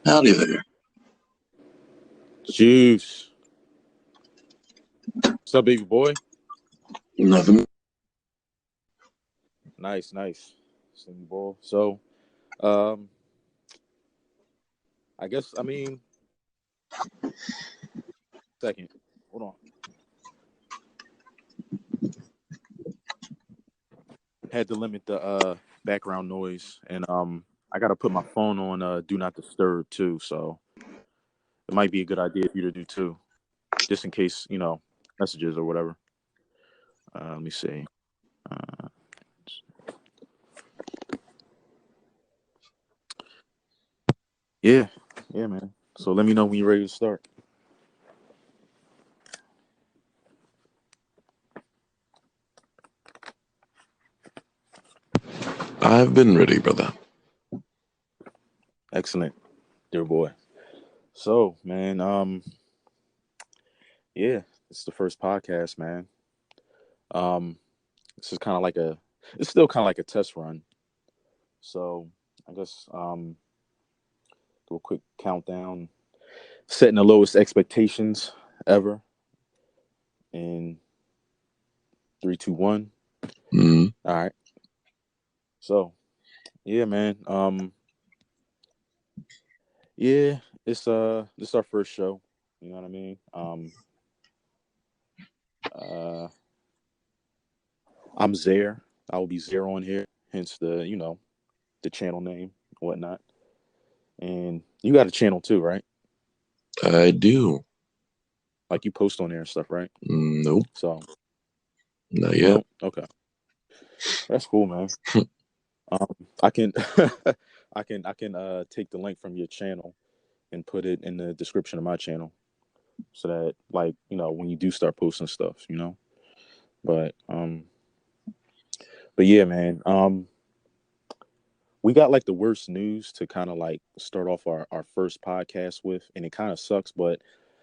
Howdy there. Juice. What's up, baby boy? Nothing. Nice. Slim ball. So, um, second. Hold on. Had to limit the background noise, and I gotta put my phone on do not disturb too. So it might be a good idea for you to do too, just in case messages or whatever. Let me see. Uh, yeah, man. So let me know when you're ready to start. I've been ready, brother. Excellent, dear boy. So, man, yeah, it's the first podcast, man. Um, this is kind of like it's still kind of like a test run. So I guess do a quick countdown, setting the lowest expectations ever in 3, 2, 1. Mm. All right. So yeah, man. Yeah, this is our first show. You know what I mean? Uh, I'm Zaire. I will be Zaire on here, hence the channel name, whatnot. And you got a channel too, right? I do. Like you post on there and stuff, right? Nope, So not yet. no, okay, that's cool, man. I can, I can take the link from your channel and put it in the description of my channel, so that when you do start posting stuff. But yeah, man. We got like the worst news to kind of like start off our first podcast with, and it kind of sucks, but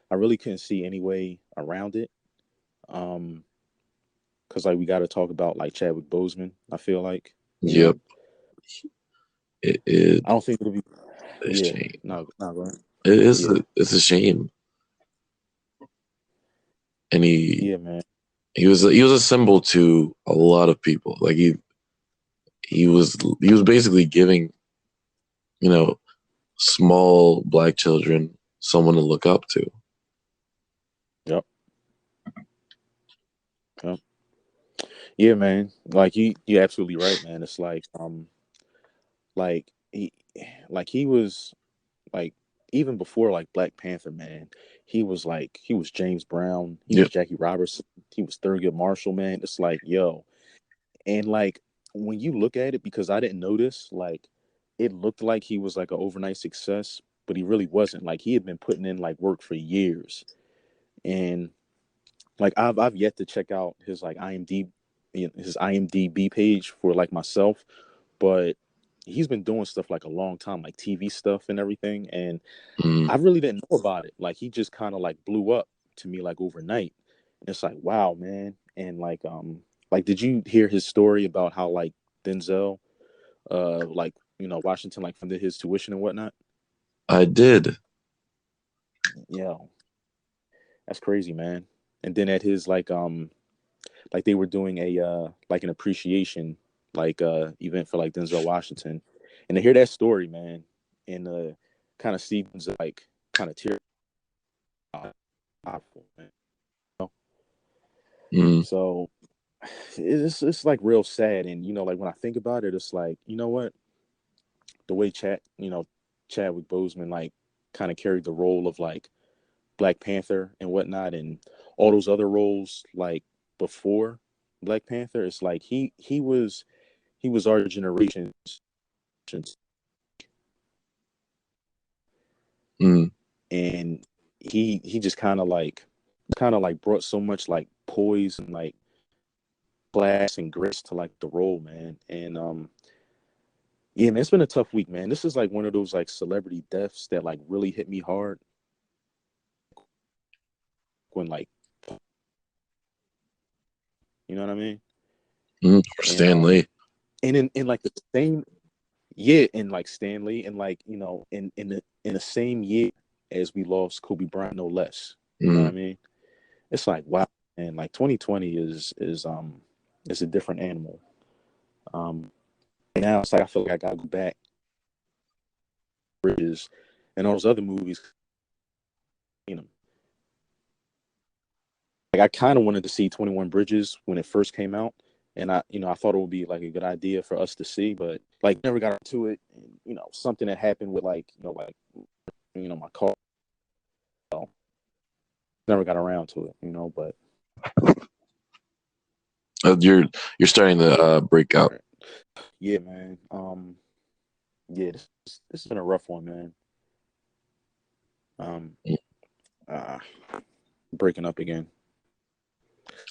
I really couldn't see any way around it. Um, because like we got to talk about like Chadwick Boseman. I feel like Yep, it I don't think it'll be. is Yeah, shame. no, not right. It is. Yeah, It's a shame. And yeah, man. he was a symbol to a lot of people. Like he was basically giving you know small black children someone to look up to. Yep, yep. Yeah, man. Like you're absolutely right, man. It's like he was like even before like Black Panther, man. He was James Brown. He was Yep. Jackie Robertson. He was Thurgood Marshall, man. It's like yo, and like when you look at it, because I didn't notice, like it looked like he was like an overnight success, but he really wasn't. Like he had been putting in like work for years, and like I've yet to check out his like IMDb page for like myself, but he's been doing stuff like a long time, like TV stuff and everything, and Mm. I really didn't know about it. Like he just kind of like blew up to me like overnight, and it's like wow, man. And like did you hear his story about how like Denzel, like Washington like funded his tuition and whatnot? I did. Yeah, that's crazy, man. And then at his like they were doing a like an appreciation event for like Denzel Washington, and to hear that story, man, and kind of see like kind of tear powerful, man. Mm. So it's like real sad, and like when I think about it, it's like what the way Chadwick Boseman like kind of carried the role of like Black Panther and whatnot, and all those other roles like before Black Panther. It's like he was our generation's, Mm. and he just kind of like brought so much like poise and like class and grace to like the role, man. And yeah, man, it's been a tough week, man. This is like one of those like celebrity deaths that like really hit me hard when like you know what I mean. Mm. Or And Stanley. and in like the same Yeah, and like Stanley, and like in the same year as we lost Kobe Bryant, no less. You know what I Mm. mean? It's like wow, and like 2020 is a different animal. Um, Now it's like I feel like I gotta go back bridges and all those other movies. You know, like I kind of wanted to see 21 Bridges when it first came out, and I thought it would be like a good idea for us to see, but like never got to it. And, something that happened with like my car, so never got around to it. But You're starting to break out. yeah, man. Yeah, this has been a rough one, man. Um, uh, Breaking up again.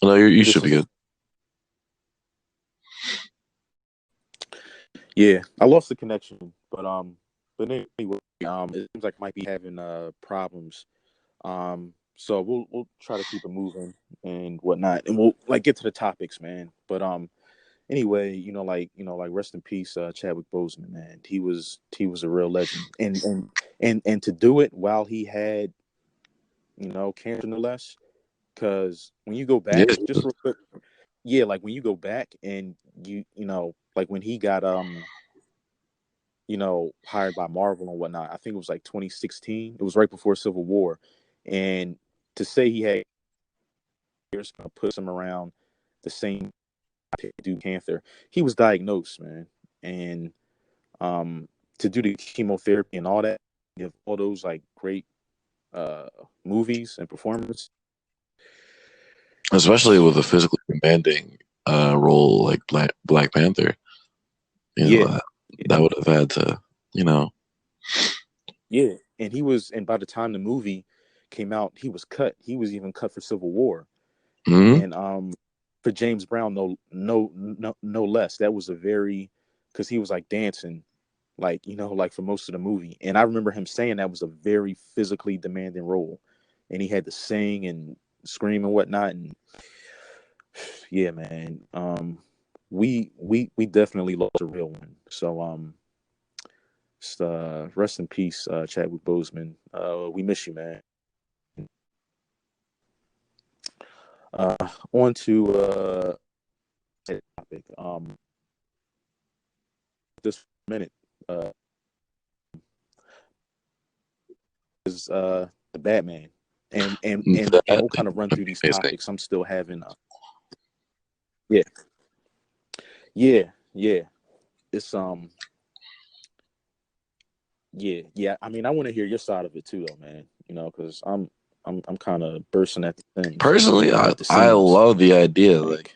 No, you This should be is a good. Yeah, I lost the connection, but anyway, it seems like I might be having problems. So we'll try to keep it moving and whatnot, and we'll like get to the topics, man. But anyway, like rest in peace, Chadwick Boseman, man. He was a real legend, and to do it while he had cancer, no less. Because when you go back, Yes, just real quick, yeah, like when you go back and like when he got hired by Marvel and whatnot. I think it was like 2016. It was right before Civil War, and to say he had years puts him around the same do Panther. He was diagnosed, man, and um, to do the chemotherapy and all that, give all those like great uh movies and performances. especially with a physically demanding role like Black Panther. You know, Yeah, that would have had to, you know. yeah, and by the time the movie came out, he was cut. He was even cut for Civil War. Hmm. And for James Brown, no less. That was a very because he was like dancing, like like for most of the movie. And I remember him saying that was a very physically demanding role, and he had to sing and scream and whatnot. And yeah, man, we definitely lost a real one. So rest in peace, Chadwick Boseman. We miss you, man. Uh, On to topic. This minute. Uh, is the Batman, and That we'll kind of run would through be these amazing. topics. I'm still having yeah, yeah, yeah. It's yeah, yeah. I mean, I want to hear your side of it too, though, man. Because I'm kind of bursting at the things, Personally, at the I seams. love the idea. Like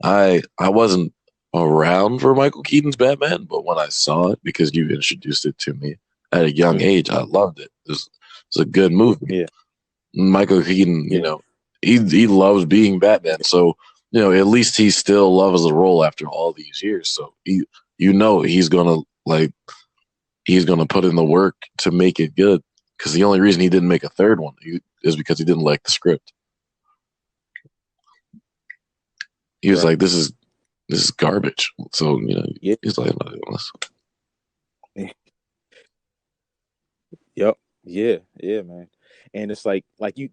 Like, I wasn't around for Michael Keaton's Batman, but when I saw it, because you introduced it to me at a young mhm, age, I loved it. It was a good movie. yeah, Michael Keaton, yeah, he loves being yeah, Batman. So, at least he still loves the role after all these years. So he's gonna put in the work to make it good. Because the only reason he didn't make a third one is because he didn't like the script. He was right, like, "This is garbage." So yeah, he's like, "I'm not doing this." yep, yeah, yeah, man. And it's like you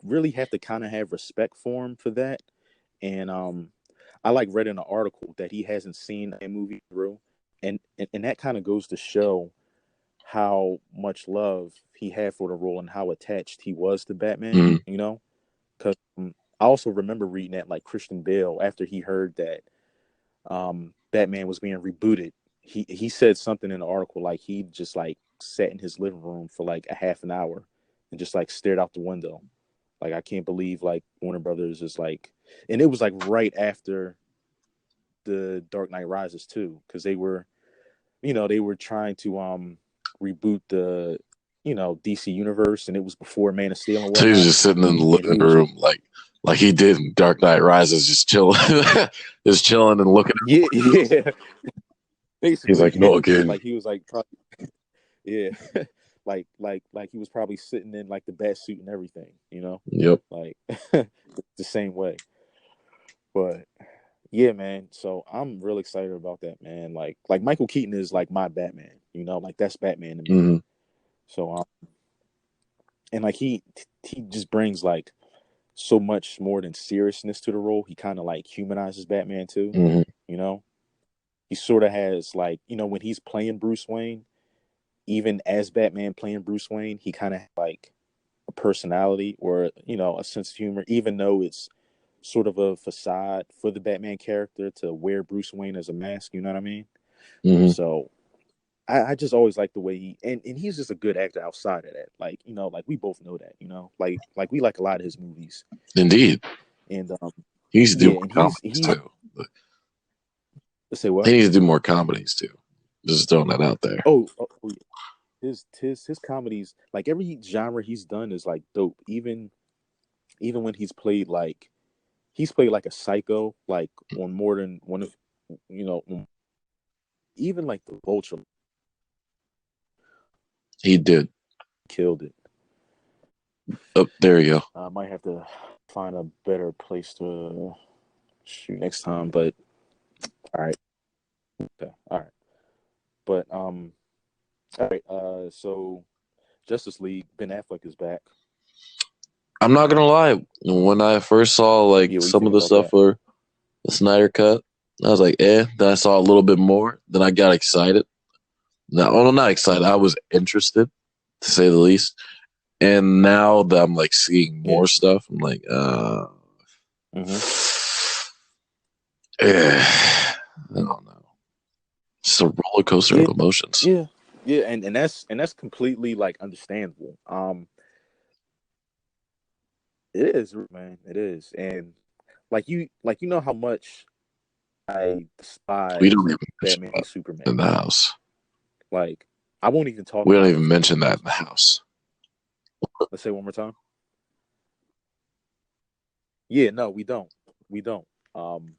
really have to kind of have respect for him for that. And I like read in an article that he hasn't seen a movie through, and that kind of goes to show how much love he had for the role and how attached he was to Batman. Mm. Because I also remember reading that like Christian Bale after he heard that Batman was being rebooted, he said something in the article like he just like sat in his living room for like a half an hour and just like stared out the window. Like I can't believe like Warner Brothers is like, and it was like right after the Dark Knight Rises too, because they were trying to reboot the DC universe, and it was before Man of Steel and So he was whatnot, just sitting in the and living he was room, like he did in Dark Knight Rises, just chilling, just chilling and looking. yeah, yeah, He's basically like, "No, again." like he was like probably yeah, like he was probably sitting in like the bat suit and everything, Yep. like the same way. But Yeah, man. So I'm really excited about that, man. Like Michael Keaton is like my Batman. You know, like that's Batman to me. Hmm. So and like he just brings like so much more than seriousness to the role. He kind of like humanizes Batman too. Hmm. You know, he sort of has like when he's playing Bruce Wayne, even as Batman playing Bruce Wayne, he kind of like a personality or a sense of humor, even though it's sort of a facade for the Batman character to wear Bruce Wayne as a mask. You know what I mean? Hmm. So I just always like the way and he's just a good actor outside of that. Like like we both know that. Like we like a lot of his movies, Indeed, and he needs to do yeah, more and comedies he's too. let's say what? He needs to do more comedies too. Just throwing that out there. Oh, yeah. His comedies, like every genre he's done is like dope. Even when he's played like a psycho, like on more than one of even like the Vulture He did. killed it. Oh, there you go. I might have to find a better place to shoot next time, but all right, okay, all right, but all right. So Justice League, Ben Affleck is back. I'm not gonna lie. When I first saw like Yeah, what do you some think of the about stuff that? for the Snyder Cut, I was like, eh. Then I saw a little bit more. Then I got excited. No, well, not excited. I was interested, to say the least. And now that I'm like seeing Yeah. more stuff, I'm like, Mm-hmm. I don't know. It's a roller coaster Yeah. of emotions. Yeah. Yeah. And that's completely like understandable. It is, man. It is, and like you know how much I We don't despise even mention Batman v that Superman. in the house. Like I won't even talk We don't about even those movies mention that in because the house. let's say one more time. Yeah, no, we don't. We don't. Um,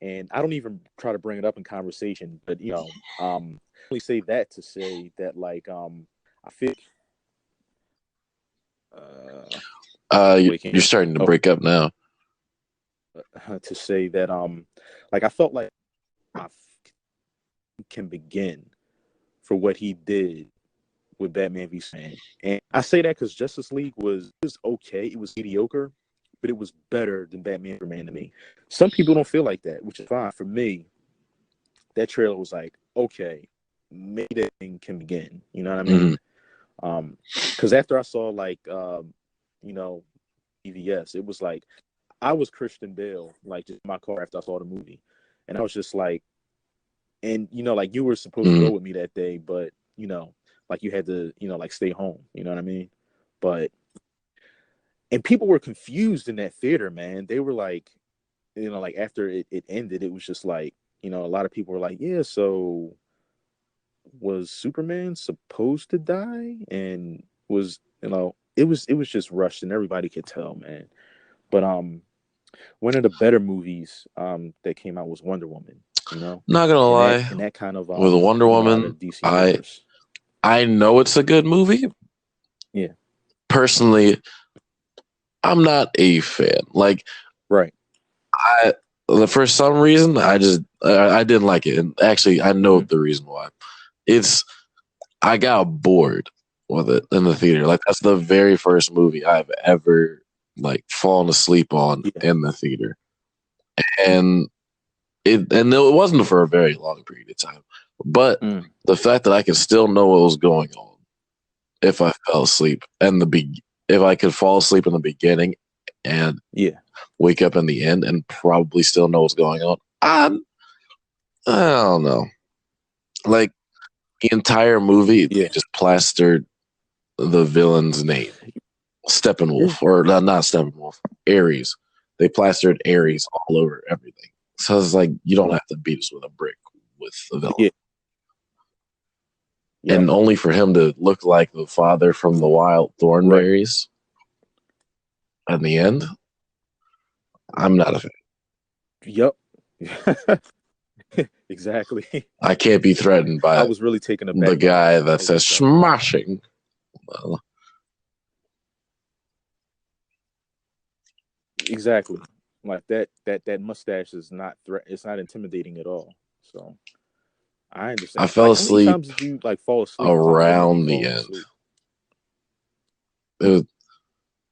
and I don't even try to bring it up in conversation, but only say that to say that I feel uh wait, can you You're hear me? starting to Oh, break up now. to say that like I felt like I can begin for what he did with Batman v Superman. And I say that because Justice League was okay. It was mediocre, but it was better than Batman v Superman to me. Some people don't feel like that, which is fine. For me, that trailer was like, okay, maybe that thing can begin. You know what I mean? Hmm. Because after I saw you know, EVS, it was like I was Christian Bale, like just in my car after I saw the movie, and I was just like, and like you were supposed to Hmm. go with me that day, but like you had to, like stay home. You know what I mean? But and people were confused in that theater, man. They were like, like after it ended, it was just like, a lot of people were like, yeah, so was Superman supposed to die? And was it was just rushed and everybody could tell, man. But one of the better movies that came out was Wonder Woman, Not gonna and that lie, and that kind of with Wonder came out Woman, of the DC I universe. I know it's a good movie. Yeah. Personally, I'm not a fan. Like Right. I, for some reason, I didn't like it, and actually, I know Mm-hmm. the reason why. It's I got bored with it in the theater. Like that's the very first movie I've ever like fallen asleep on Yeah. in the theater, and it wasn't for a very long period of time. But Mm. the fact that I could still know what was going on if I fell asleep and if I could fall asleep in the beginning and Yeah. wake up in the end and probably still know what's going on. I don't know. Like the entire movie, they Yeah. just plastered the villain's name, Yeah. Steppenwolf, or not Steppenwolf, Ares. They plastered Ares all over everything. So it's like you don't have to beat us with a brick with the villain. Yeah. Yep. And only for him to look like the father from the Wild Right. Thornberries at the end, I'm not a fan. Yep. Exactly. I can't be threatened I by was really taken the aback by that. guy that I was says like, smashing. Well, exactly. Like that mustache is not it's not intimidating at all. So I I understand. fell Like, how many asleep times did you like fall asleep? Because I never be around the falling end. asleep. It was,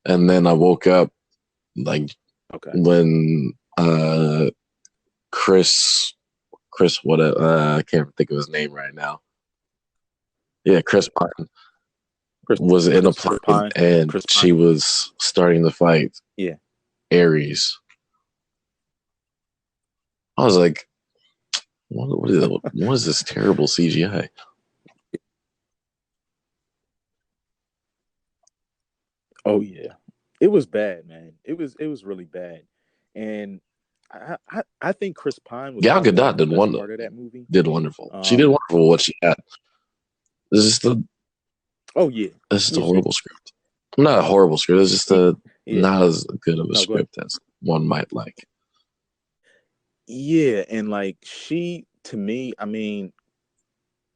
and then I woke up like Okay. when Chris what I can't think of his name right now. Yeah, Chris Pine Chris was in a Chris plane Pine. and Chris Pine. she was starting to fight Yeah. Ares. I was like, what is this terrible CGI? Oh yeah. It was bad, man. It was really bad. And I think Chris Pine was Gal probably like Gadot the best part of that movie. did wonderful. She did Um wonderful what she had. This is the oh yeah. this is a Yeah, she horrible script. Not a horrible script. It's just yeah. a Yeah. not as good of a No, go ahead. script as one might like. Yeah, and like she to me, I mean,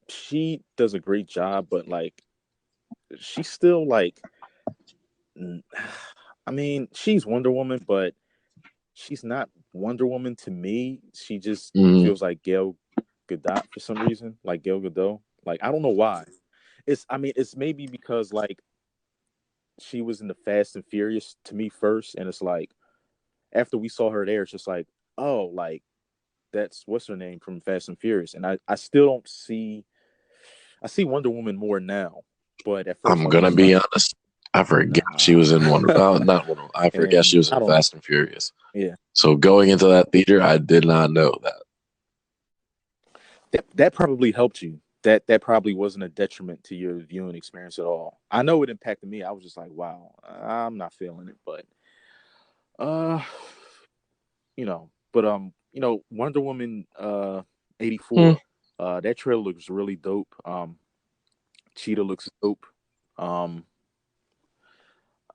she does a great job, but like she's still like I mean, she's Wonder Woman, but she's not Wonder Woman to me. She just Mm, feels like Gail Gadot for some reason, like Gail Gadot. Like I don't know why. I mean, it's maybe because like she was in the Fast and Furious to me first, and it's like after we saw her there, it's just like, oh, like that's what's her name from Fast and Furious, and I still don't see. I see Wonder Woman more now, but at first I'm I was gonna just be like, honest. I forget she nah. was in Wonder. Oh, not Wonder. I forget she And was I in don't know. Fast and Furious. Yeah, So going into that theater, I did not know that. that probably helped you. That probably wasn't a detriment to your viewing experience at all. I know it impacted me. I was just like, wow, I'm not feeling it, but uh, Wonder Woman Hmm. 84. That trailer looks really dope. Cheetah looks dope. Um,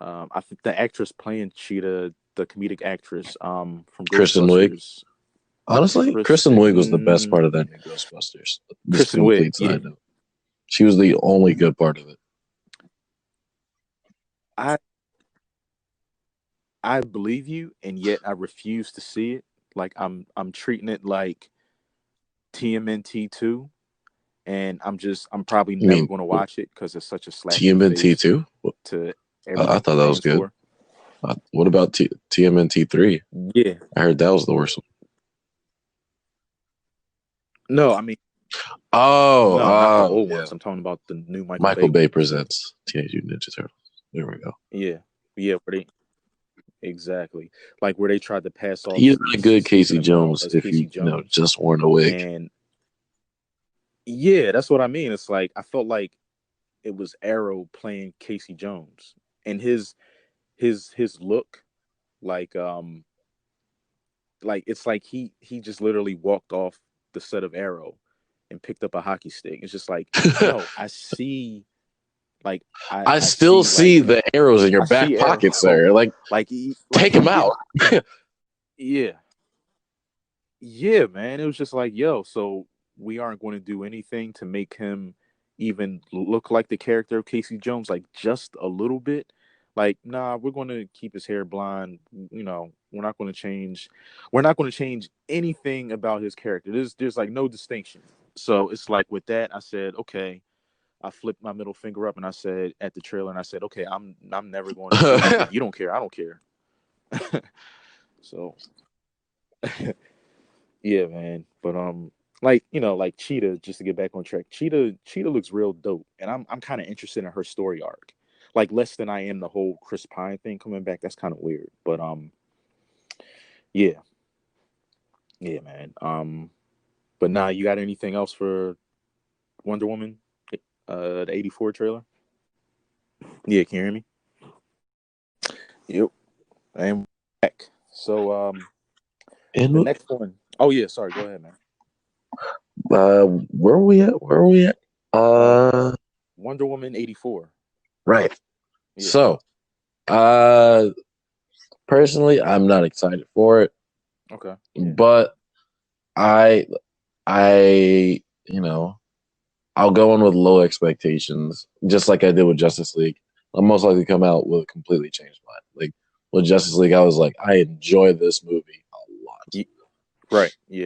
I think the actress playing Cheetah, the comedic actress from Kristen Wiig. Ghostbusters, Honestly, Kristen Wiig was the best part of Kristen that new Ghostbusters. Just Kristen Wiig. complete Yeah, side note. She was the only good part of it. I I believe you, and yet I refuse to see it. Like I'm treating it like TMNT 2, and I'm probably I never mean, going to watch it because it's such a slap in the TMNT face two. to I everything thought it that was stands good. for. What about TMNT three? Yeah, I heard that was the worst one. no, I mean no, not the Oh old yeah. ones. I'm talking about the new Michael Michael Bay Bay ones. presents Teenage Mutant Ninja Turtles. There we go. Yeah, yeah, where they exactly like where they tried to pass off He's not good Stephen Casey Amell Jones as if Casey he, Jones, just worn a wig. and yeah, that's what I mean. It's like I felt like it was Arrow playing Casey Jones, and his look like it's like he just literally walked off the set of Arrow and picked up a hockey stick. It's just like, no, I see like I I still see see like the arrows in your I back see pockets Arrow there. Like, like take him yeah, out. yeah, yeah, man. It was just like, yo, so we aren't going to do anything to make him even look like the character of Casey Jones, like just a little bit. Like, nah, we're going to keep his hair blonde. We're not going to change. We're not going to change anything about his character. There's like no distinction. So it's like with that, I said, okay. I flipped my middle finger up and I said at the trailer, and I said, okay, I'm never going to see it. If you don't care, I don't care. So yeah, man. But like like Cheetah, just to get back on track, Cheetah looks real dope, and I'm kind of interested in her story arc, like less than I am the whole Chris Pine thing coming back. That's kind of weird, but yeah, yeah, man. But now you got anything else for Wonder Woman, the '84 trailer? Yeah, can you hear me? Yep, I'm back. So the and next one, oh yeah, sorry, go ahead, man. where are we at? Where are we at? Uh, Uh, Wonder Woman '84. right. Yeah. So, uh, personally, I'm not excited for it, Okay. Yeah. but I, I'll go in with low expectations, just like I did with Justice League. I'll most likely come out with a completely changed mind. Like, with Justice League, I was like, I enjoy this movie a lot. Right. Yeah.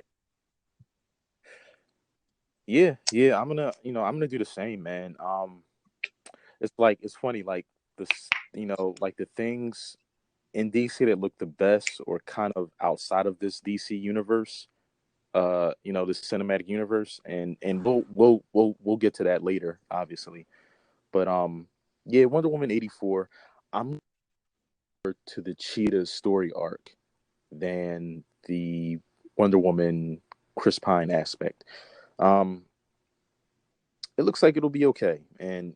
Yeah. I'm gonna do the same, man. It's funny, like this, like the things in DC that look the best or kind of outside of this DC universe, this cinematic universe, and we'll get to that later, obviously. But yeah, Wonder Woman 84. I'm more to the Cheetah story arc than the Wonder Woman Chris Pine aspect. Um, it looks like it'll be okay, and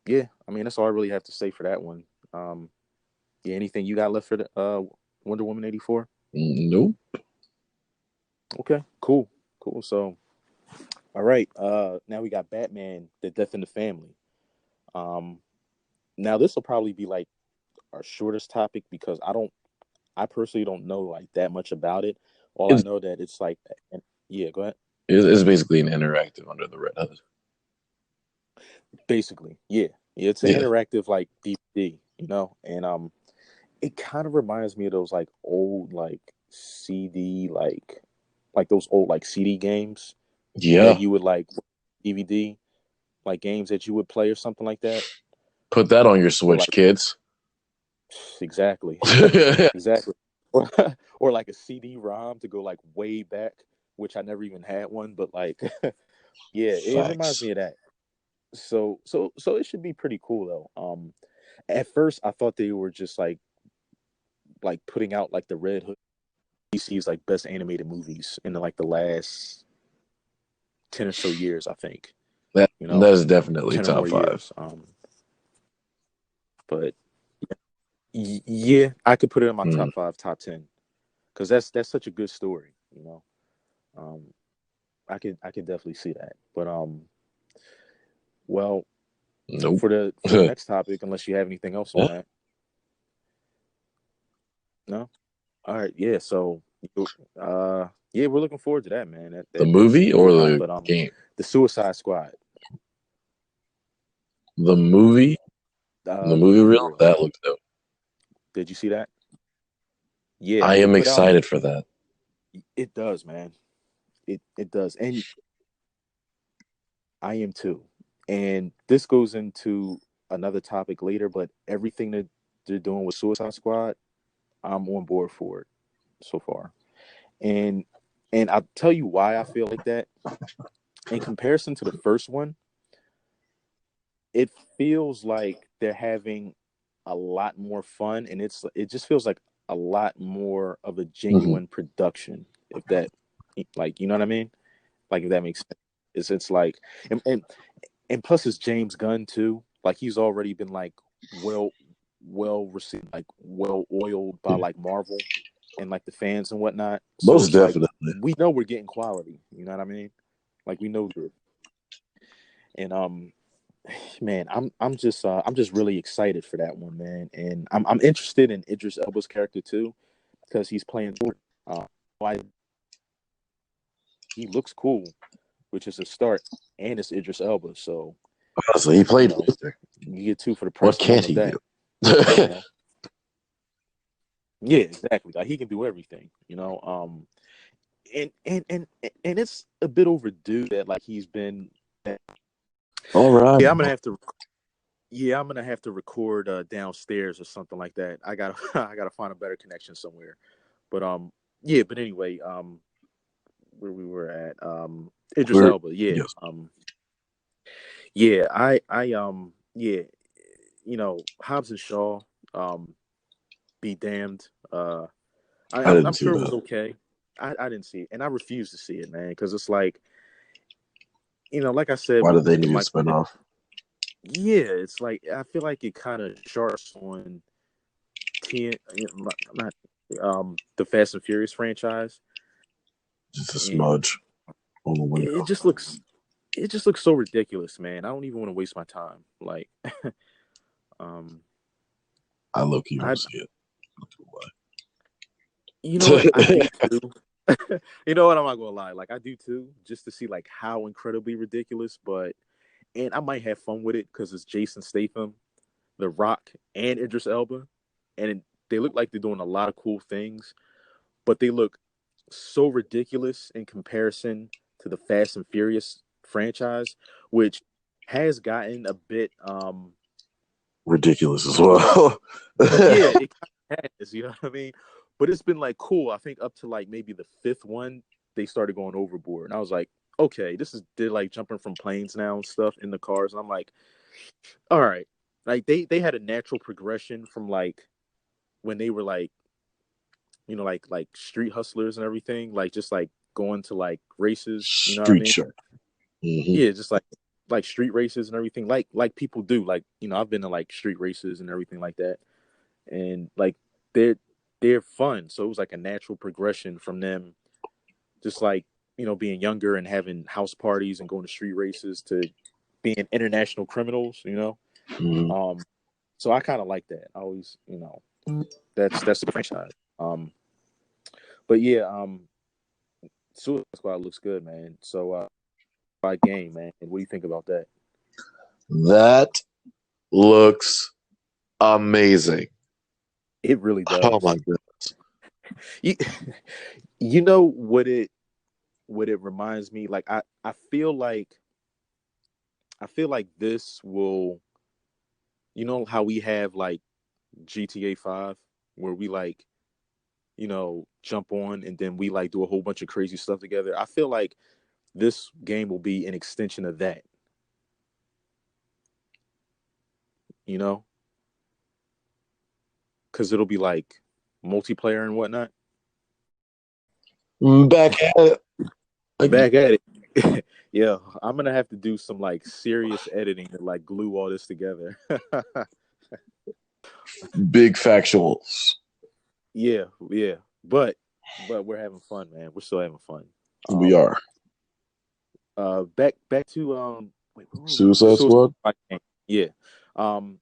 yeah, I mean that's all I really have to say for that one. Yeah, anything you got left for the Wonder Woman 84? Nope. Okay, cool. So, all right, now we got Batman: The Death in the Family. Um, now this will probably be like our shortest topic because I personally don't know like that much about it. All I It's know that it's like, yeah, go ahead. it's basically an interactive Under the Red Hood. Basically, yeah, it's an Yeah. interactive like DVD, and it kind of reminds me of those like old like CD like those old like CD games that Yeah. you would like DVD like games that you would play or something like that. Put that on your Or Switch, like kids. exactly, exactly, or, or like a CD-ROM to go like way back, which I never even had one, but like yeah, it reminds Facts. me of that. So it should be pretty cool though. At first I thought they were just like putting out like the Red Hood DC's like best animated movies in like the last 10 or so years, I think. You That know, is definitely 10 or top more five. years. But yeah, I could put it in my Mm, top 5, top 10 cuz that's such a good story. Um I could definitely see that. But well, nope. for the next topic, unless you have anything else on Yeah. that. No? All right, yeah, so yeah, we're looking forward to that, man. The That movie seems really or hot, the but game? the Suicide Squad, The movie, the the movie movie reel, reel. that looks dope. Did you see that? Yeah, I they am put out excited for that. it does, man. It does. And I am too. And this goes into another topic later, but everything that they're doing with Suicide Squad, I'm on board for it so far. And I'll tell you why I feel like that. In comparison to the first one, it feels like they're having a lot more fun and it just feels like a lot more of a Hmm. genuine production, if that like you know what I mean? Like if that makes sense. It's like and and plus it's James Gunn too. Like he's already been like well well received, like well oiled by like Marvel and like the fans and whatnot. So Most it's like definitely. we know we're getting quality. You know what I mean? Like we know this. And man, I'm just really excited for that one, man. And I'm interested in Idris Elba's character too, because he's playing why he looks cool, which is a start, and it's Idris Elba. So, Honestly, he you played know, Victor. you get two for the What price of one can't of he do? that, you know. Yeah, exactly. Like he can do everything. And it's a bit overdue that like he's been. All right. Yeah, I'm gonna have to record downstairs or something like that. I gotta I gotta find a better connection somewhere. But yeah. But anyway, where we were at Idris We're Elba. Yeah. yes. Yeah. Yeah. Hobbs and Shaw. Um, be damned. I I'm didn't see sure it was that. okay. I didn't see it, and I refuse to see it, man, because it's like like I said Why with did they need a my spinoff? yeah, it's like I feel like it kind of sharps on not the Fast and Furious franchise, Just a and smudge on the window. it just looks so ridiculous, man. I don't even want to waste my time. Like, um, I look, you I want to see it. you know what I do too. You know what, I'm not gonna lie. Like I do too, just to see like how incredibly ridiculous. But and I might have fun with it because it's Jason Statham. The Rock and Idris Elba, and they look like they're doing a lot of cool things, but they look so ridiculous in comparison to the Fast and Furious franchise, which has gotten a bit Ridiculous as well. yeah, it kind of has, you know what I mean? But it's been like cool. I think up to like maybe the fifth one, they started going overboard. And I was like, okay, they're like jumping from planes now and stuff in the cars. And I'm like, all right. Like they had a natural progression from like when they were like, like street hustlers and everything, like just like going to like races, you know what I Street mean? Shark. Hmm. Yeah, just like street races and everything, like people do. Like, I've been to like street races and everything like that. And like they're they're fun. So it was like a natural progression from them just like, being younger and having house parties and going to street races to being international criminals. Hmm. Um so I kind of like that. I always, that's the franchise. But yeah, Suicide Squad looks good, man. So by game, man. What do you think about that? That looks amazing. It really Oh my does. god. You, you know what it reminds me, like I feel like this will, how we have like GTA 5 where we like, jump on and then we like do a whole bunch of crazy stuff together. I feel like this game will be an extension of that, you know, because it'll be like multiplayer and whatnot. Back at it again. Back at it. Yeah, I'm gonna have to do some like serious editing to like glue all this together. Big factuals. Yeah, yeah. But we're having fun, man. We're still having fun. We Um are. back to wait, Suicide Suicide Squad? Squad game. Yeah. Um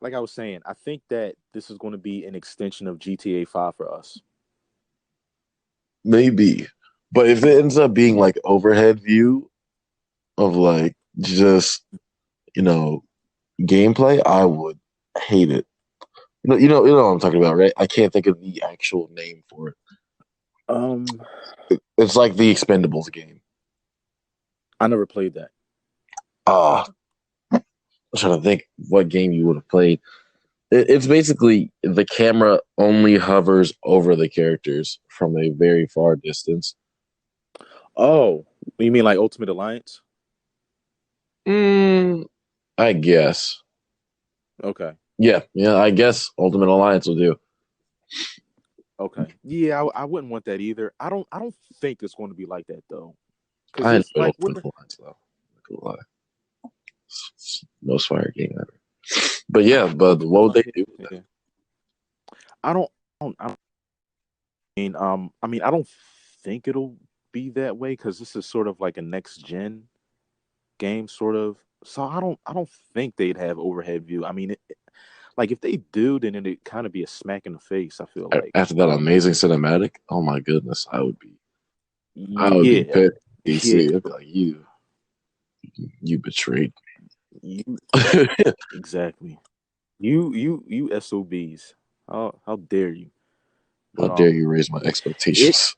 like I was saying, I think that this is going to be an extension of GTA 5 for us. Maybe. But if it ends up being like overhead view of like just, you know, gameplay, I would hate it. You know what I'm talking about, right? I can't think of the actual name for it. Um It's like the Expendables game. I never played that. Ah, I'm trying to think what game you would have played. It's basically the camera only hovers over the characters from a very far distance. Oh, you mean like Ultimate Alliance? Mm, I guess. Okay. Yeah, I guess Ultimate Alliance will do. Okay. Yeah, I wouldn't want that either. I don't think it's going to be like that though. Cuz I it's enjoy like what Ultimate the Alliance though. Not gonna lie. It's the most fire game ever. But yeah, but Ultimate what would they Alliance. do with that? Yeah. I mean, I don't think it'll be that way because this is sort of like a next gen game, sort of. So I don't think they'd have overhead view. I mean, like if they do, then it'd kind of be a smack in the face. I feel like. After that amazing cinematic, oh my goodness, I would be Yeah, pissed. yeah, DC, I'd be like, you betrayed you me. exactly. You SOBs. How dare you? How But dare you raise my it. expectations?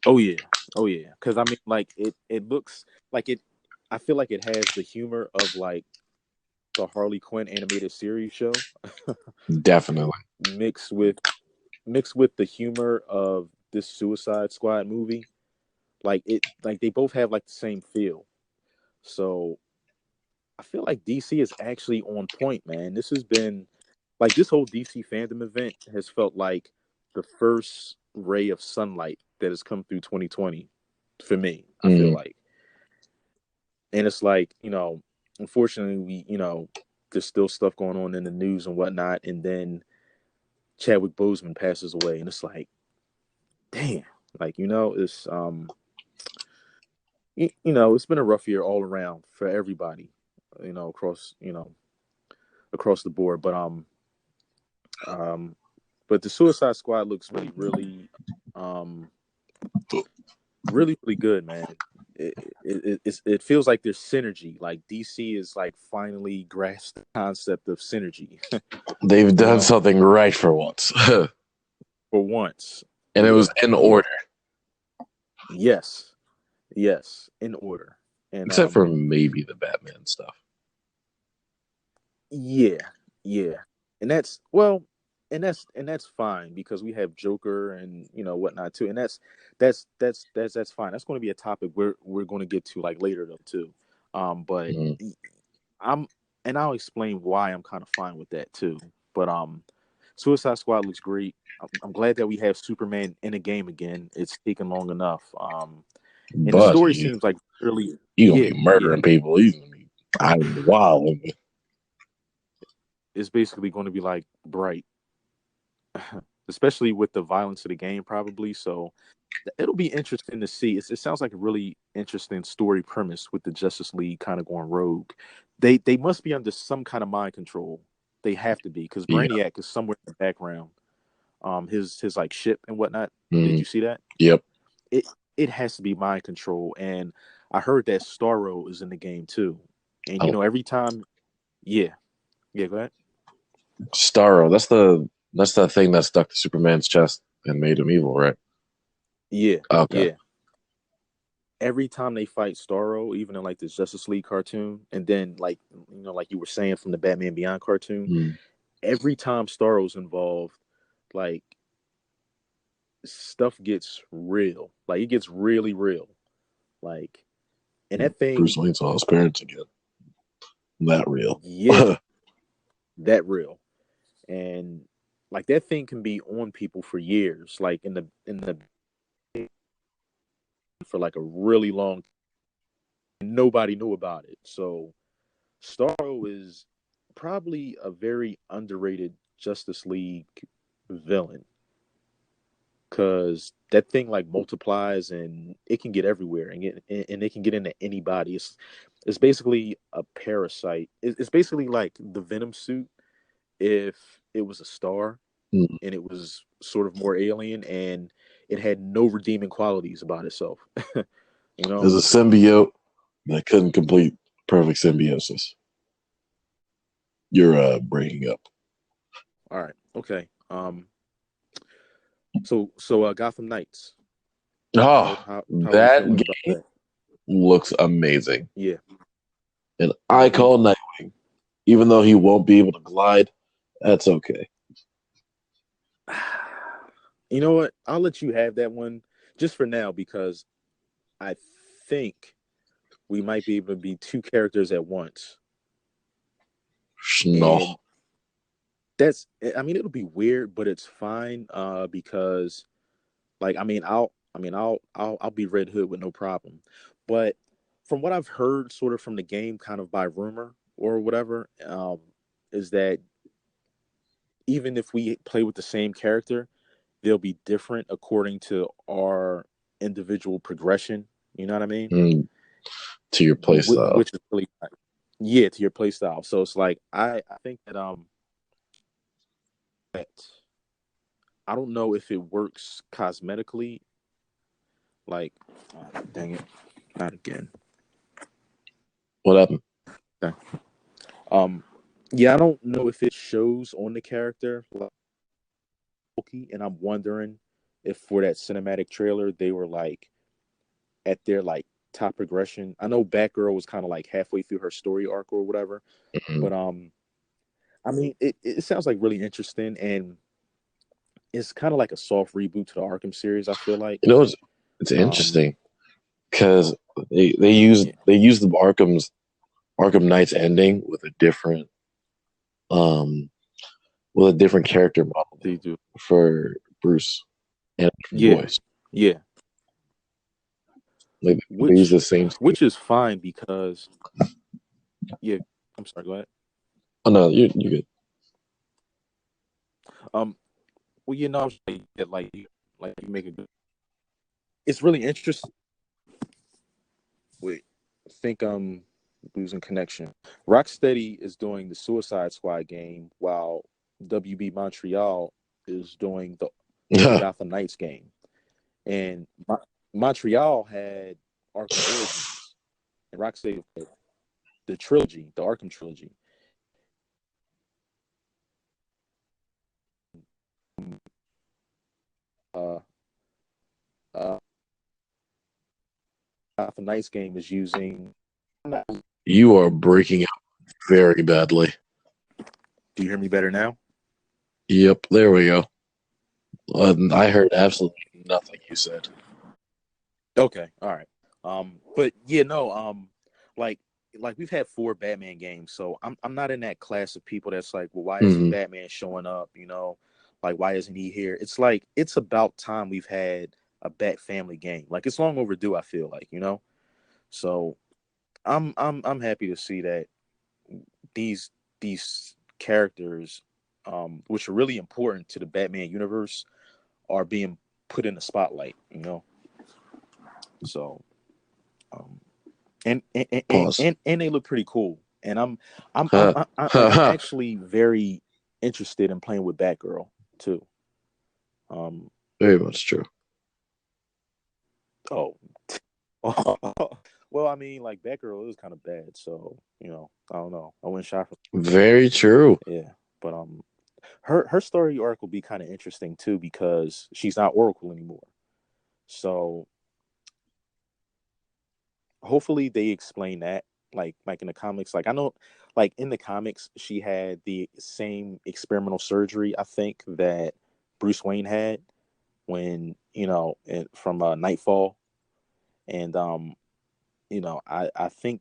Oh yeah, oh yeah. Because I mean, like it looks like it. I feel like it has the humor of like the Harley Quinn animated series show, Definitely. mixed with mixed with the humor of this Suicide Squad movie. Like they both have like the same feel. So I feel like DC is actually on point, man. This has been like this whole DC fandom event has felt like the first ray of sunlight that has come through 2020 for me. I feel Mm. like, and it's like unfortunately there's still stuff going on in the news and whatnot, and then Chadwick Boseman passes away, and it's like, damn, like it's it's been a rough year all around for everybody, across across the board. Um, but the Suicide Squad looks really, really, really, really good, man. it feels like there's synergy. Like DC is like finally grasped the concept of synergy, They've you done know, something right for once. And for once. it was Yeah, in yeah, order, yes, yes, in order. And except for maybe the Batman stuff. yeah, yeah, and that's well, and that's fine because we have Joker and whatnot too, and that's fine. That's going to be a topic we're going to get to like later though too. But Mm. I'm and I'll explain why I'm kind of fine with that too. But Suicide Squad looks great. I'm glad that we have Superman in a game again. It's taken long enough. And the But story seems like really, you gonna yeah, be yeah. murdering people. He's gonna be wild. It's basically going to be like bright, especially with the violence of the game, probably. So it'll be interesting to see. It sounds like a really interesting story premise with the Justice League kind of going rogue. They must be under some kind of mind control. They have to be because Yeah. Brainiac is somewhere in the background. His like ship and whatnot. Did Mm. you see that? Yep. It it has to be mind control. And I heard that Starro is in the game too. And Oh, every time, yeah, yeah, go ahead. Starro. That's the thing that stuck to Superman's chest and made him evil, right? Yeah, Okay. yeah. Every time they fight Starro, even in like this Justice League cartoon, and then like like you were saying from the Batman Beyond cartoon, Mm. every time Starro's involved, like stuff gets real. Like it gets really real. Like and that Bruce thing, Wayne saw his parents again. That real. yeah, that real. And like that thing can be on people for years. Like in the for like a really long nobody knew about it. So Starro is probably a very underrated Justice League villain because that thing like multiplies and it can get everywhere and it can get into anybody. It's basically a parasite. It's basically like the Venom suit if it was a star Mm. and it was sort of more alien and it had no redeeming qualities about itself. you know? There's a symbiote that couldn't complete perfect symbiosis. You're breaking up. All right. Okay. So Gotham Knights. How Oh, how are we that feeling about game that? looks amazing. Yeah. And I Mm-hmm. call Nightwing, even though he won't be able to glide. That's okay. You know what? I'll let you have that one just for now because I think we might be able to be two characters at once. No, And that's I mean it'll be weird, but it's fine because like I'll be Red Hood with no problem. But from what I've heard sort of from the game kind of by rumor or whatever is that even if we play with the same character, they'll be different according to our individual progression. You know what I mean? mm, to your playstyle. Which is really yeah to your play style. So it's like I think that I don't know if it works cosmetically. Like, dang it, not again. What happened? Okay. Um, yeah, I don't know if it shows on the character like Loki, and I'm wondering if for that cinematic trailer they were like at their like top progression. I know Batgirl was kind of like halfway through her story arc or whatever, Mm. but I mean it sounds like really interesting and it's kind of like a soft reboot to the Arkham series. I feel like, You know, it's um, interesting because they use yeah, the Arkham Knight's ending um with a different character model they do, for Bruce and a different yeah, voice. yeah, Like they use which the same. which is fine because yeah, I'm sorry, go ahead. Oh no, you're good. Um, well, I was like, yeah, like you make a good. It's really interesting. Wait, I think I'm losing connection. Rocksteady is doing the Suicide Squad game while WB Montreal is doing the Gotham Knights game, and Montreal had Arkham Origins and Rocksteady the trilogy, the Arkham trilogy. Uh, uh, Gotham Knights game is using. Do You are breaking up very badly. you hear me better now? Yep, there we go. I heard absolutely nothing you said. Okay, all right. But yeah, no, like like we've had 4 Batman games, so I'm not in that class of people that's like, well, why isn't Hmm. Batman showing up? Like why isn't he here? It's like it's about time we've had a Bat Family game. Like it's long overdue. I feel like. So I'm happy to see that these these characters, which are really important to the Batman universe, are being put in the spotlight. So um, Pause. and they look pretty cool. And I'm Ha like ha I'm ha. actually very interested in playing with Batgirl too. Um, Very much true. oh, well, I mean, like Batgirl is kind of bad, so I don't know. I wouldn't shy from Very true. yeah, but her story arc will be kind of interesting too because she's not Oracle anymore. So hopefully they explain that like in the comics. Like I know like in the comics she had the same experimental surgery I think that Bruce Wayne had when from Nightfall. And I think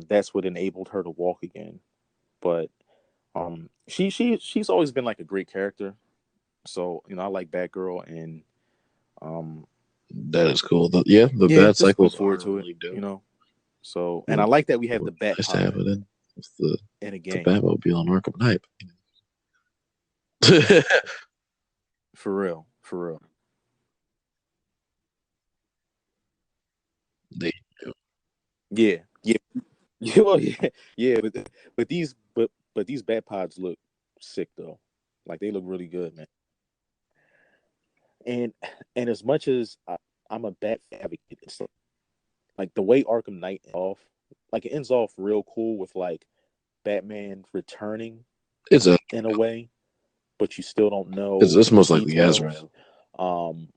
that's what enabled her to walk again. But she's always been like a great character. So I like Batgirl. And um That is cool. Yeah, the yeah, bad just looking cycles forward are to it really you dope. know so, It and I would, like that we it have the would Bat be nice to have Pod it in with in a the game. Batmobile on Arkham Knight. For real, for real. They do. Yeah, yeah, yeah, well, yeah, yeah. But these Bat Pods look sick though. Like they look really good, man. And and as much as I'm a Bat advocate, it's like the way Arkham Knight ends off, like it ends off real cool with like Batman returning It's a. in a way, but you still don't know It's the most likely details. Azrael. Um,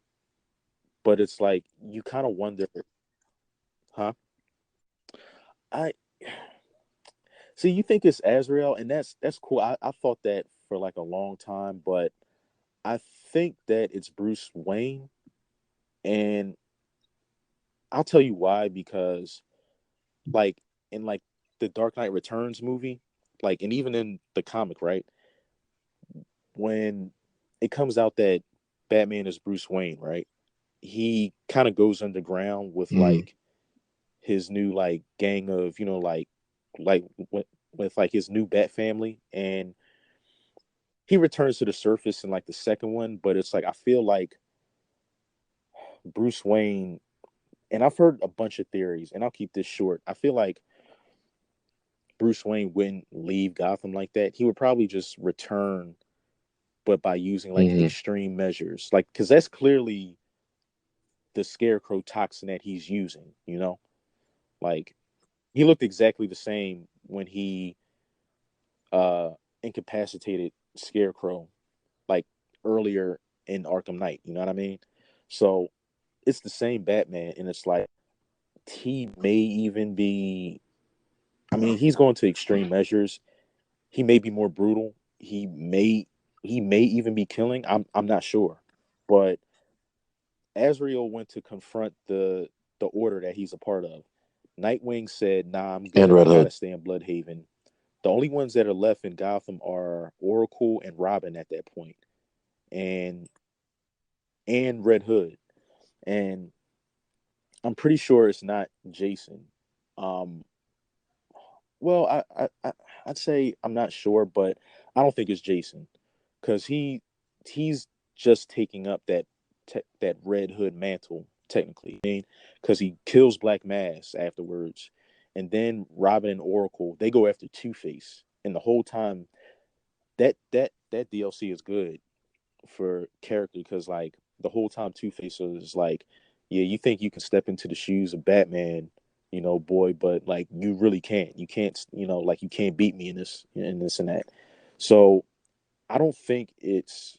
but it's like you kind of wonder, huh? I see. You think it's Azrael, and that's cool. I thought that for like a long time, but I think that it's Bruce Wayne, and I'll tell you why. Because like in like the Dark Knight Returns movie, like and even in the comic, right? When it comes out that Batman is Bruce Wayne, right? He kind of goes underground with Mm. like his new like gang of like with like his new Bat family, and he returns to the surface in like the second one. But it's like I feel like Bruce Wayne, and I've heard a bunch of theories, and I'll keep this short. I feel like Bruce Wayne wouldn't leave Gotham like that. He would probably just return, but by using like Hmm. extreme measures, like because that's clearly the Scarecrow toxin that he's using. Like he looked exactly the same when he uh incapacitated Scarecrow like earlier in Arkham Knight. You know what I mean? So it's the same Batman, and it's like he may even be. I mean, he's going to extreme measures. He may be more brutal. He may even be killing. I'm not sure, but Azrael went to confront the order that he's a part of. Nightwing said, "Nah, I'm And good. I Red gotta Hood. stay in Bloodhaven." The only ones that are left in Gotham are Oracle and Robin at that point, and Red Hood. And I'm pretty sure it's not Jason. Um, well, I'd say I'm not sure, but I don't think it's Jason because he's just taking up that Red Hood mantle technically. I mean, because he kills Black Mass afterwards, and then Robin and Oracle they go after Two Face, and the whole time that DLC is good for character because like the whole time Two Face is like, yeah, you think you can step into the shoes of Batman, boy, but like you really can't. You can't, like you can't beat me in this and that. So I don't think it's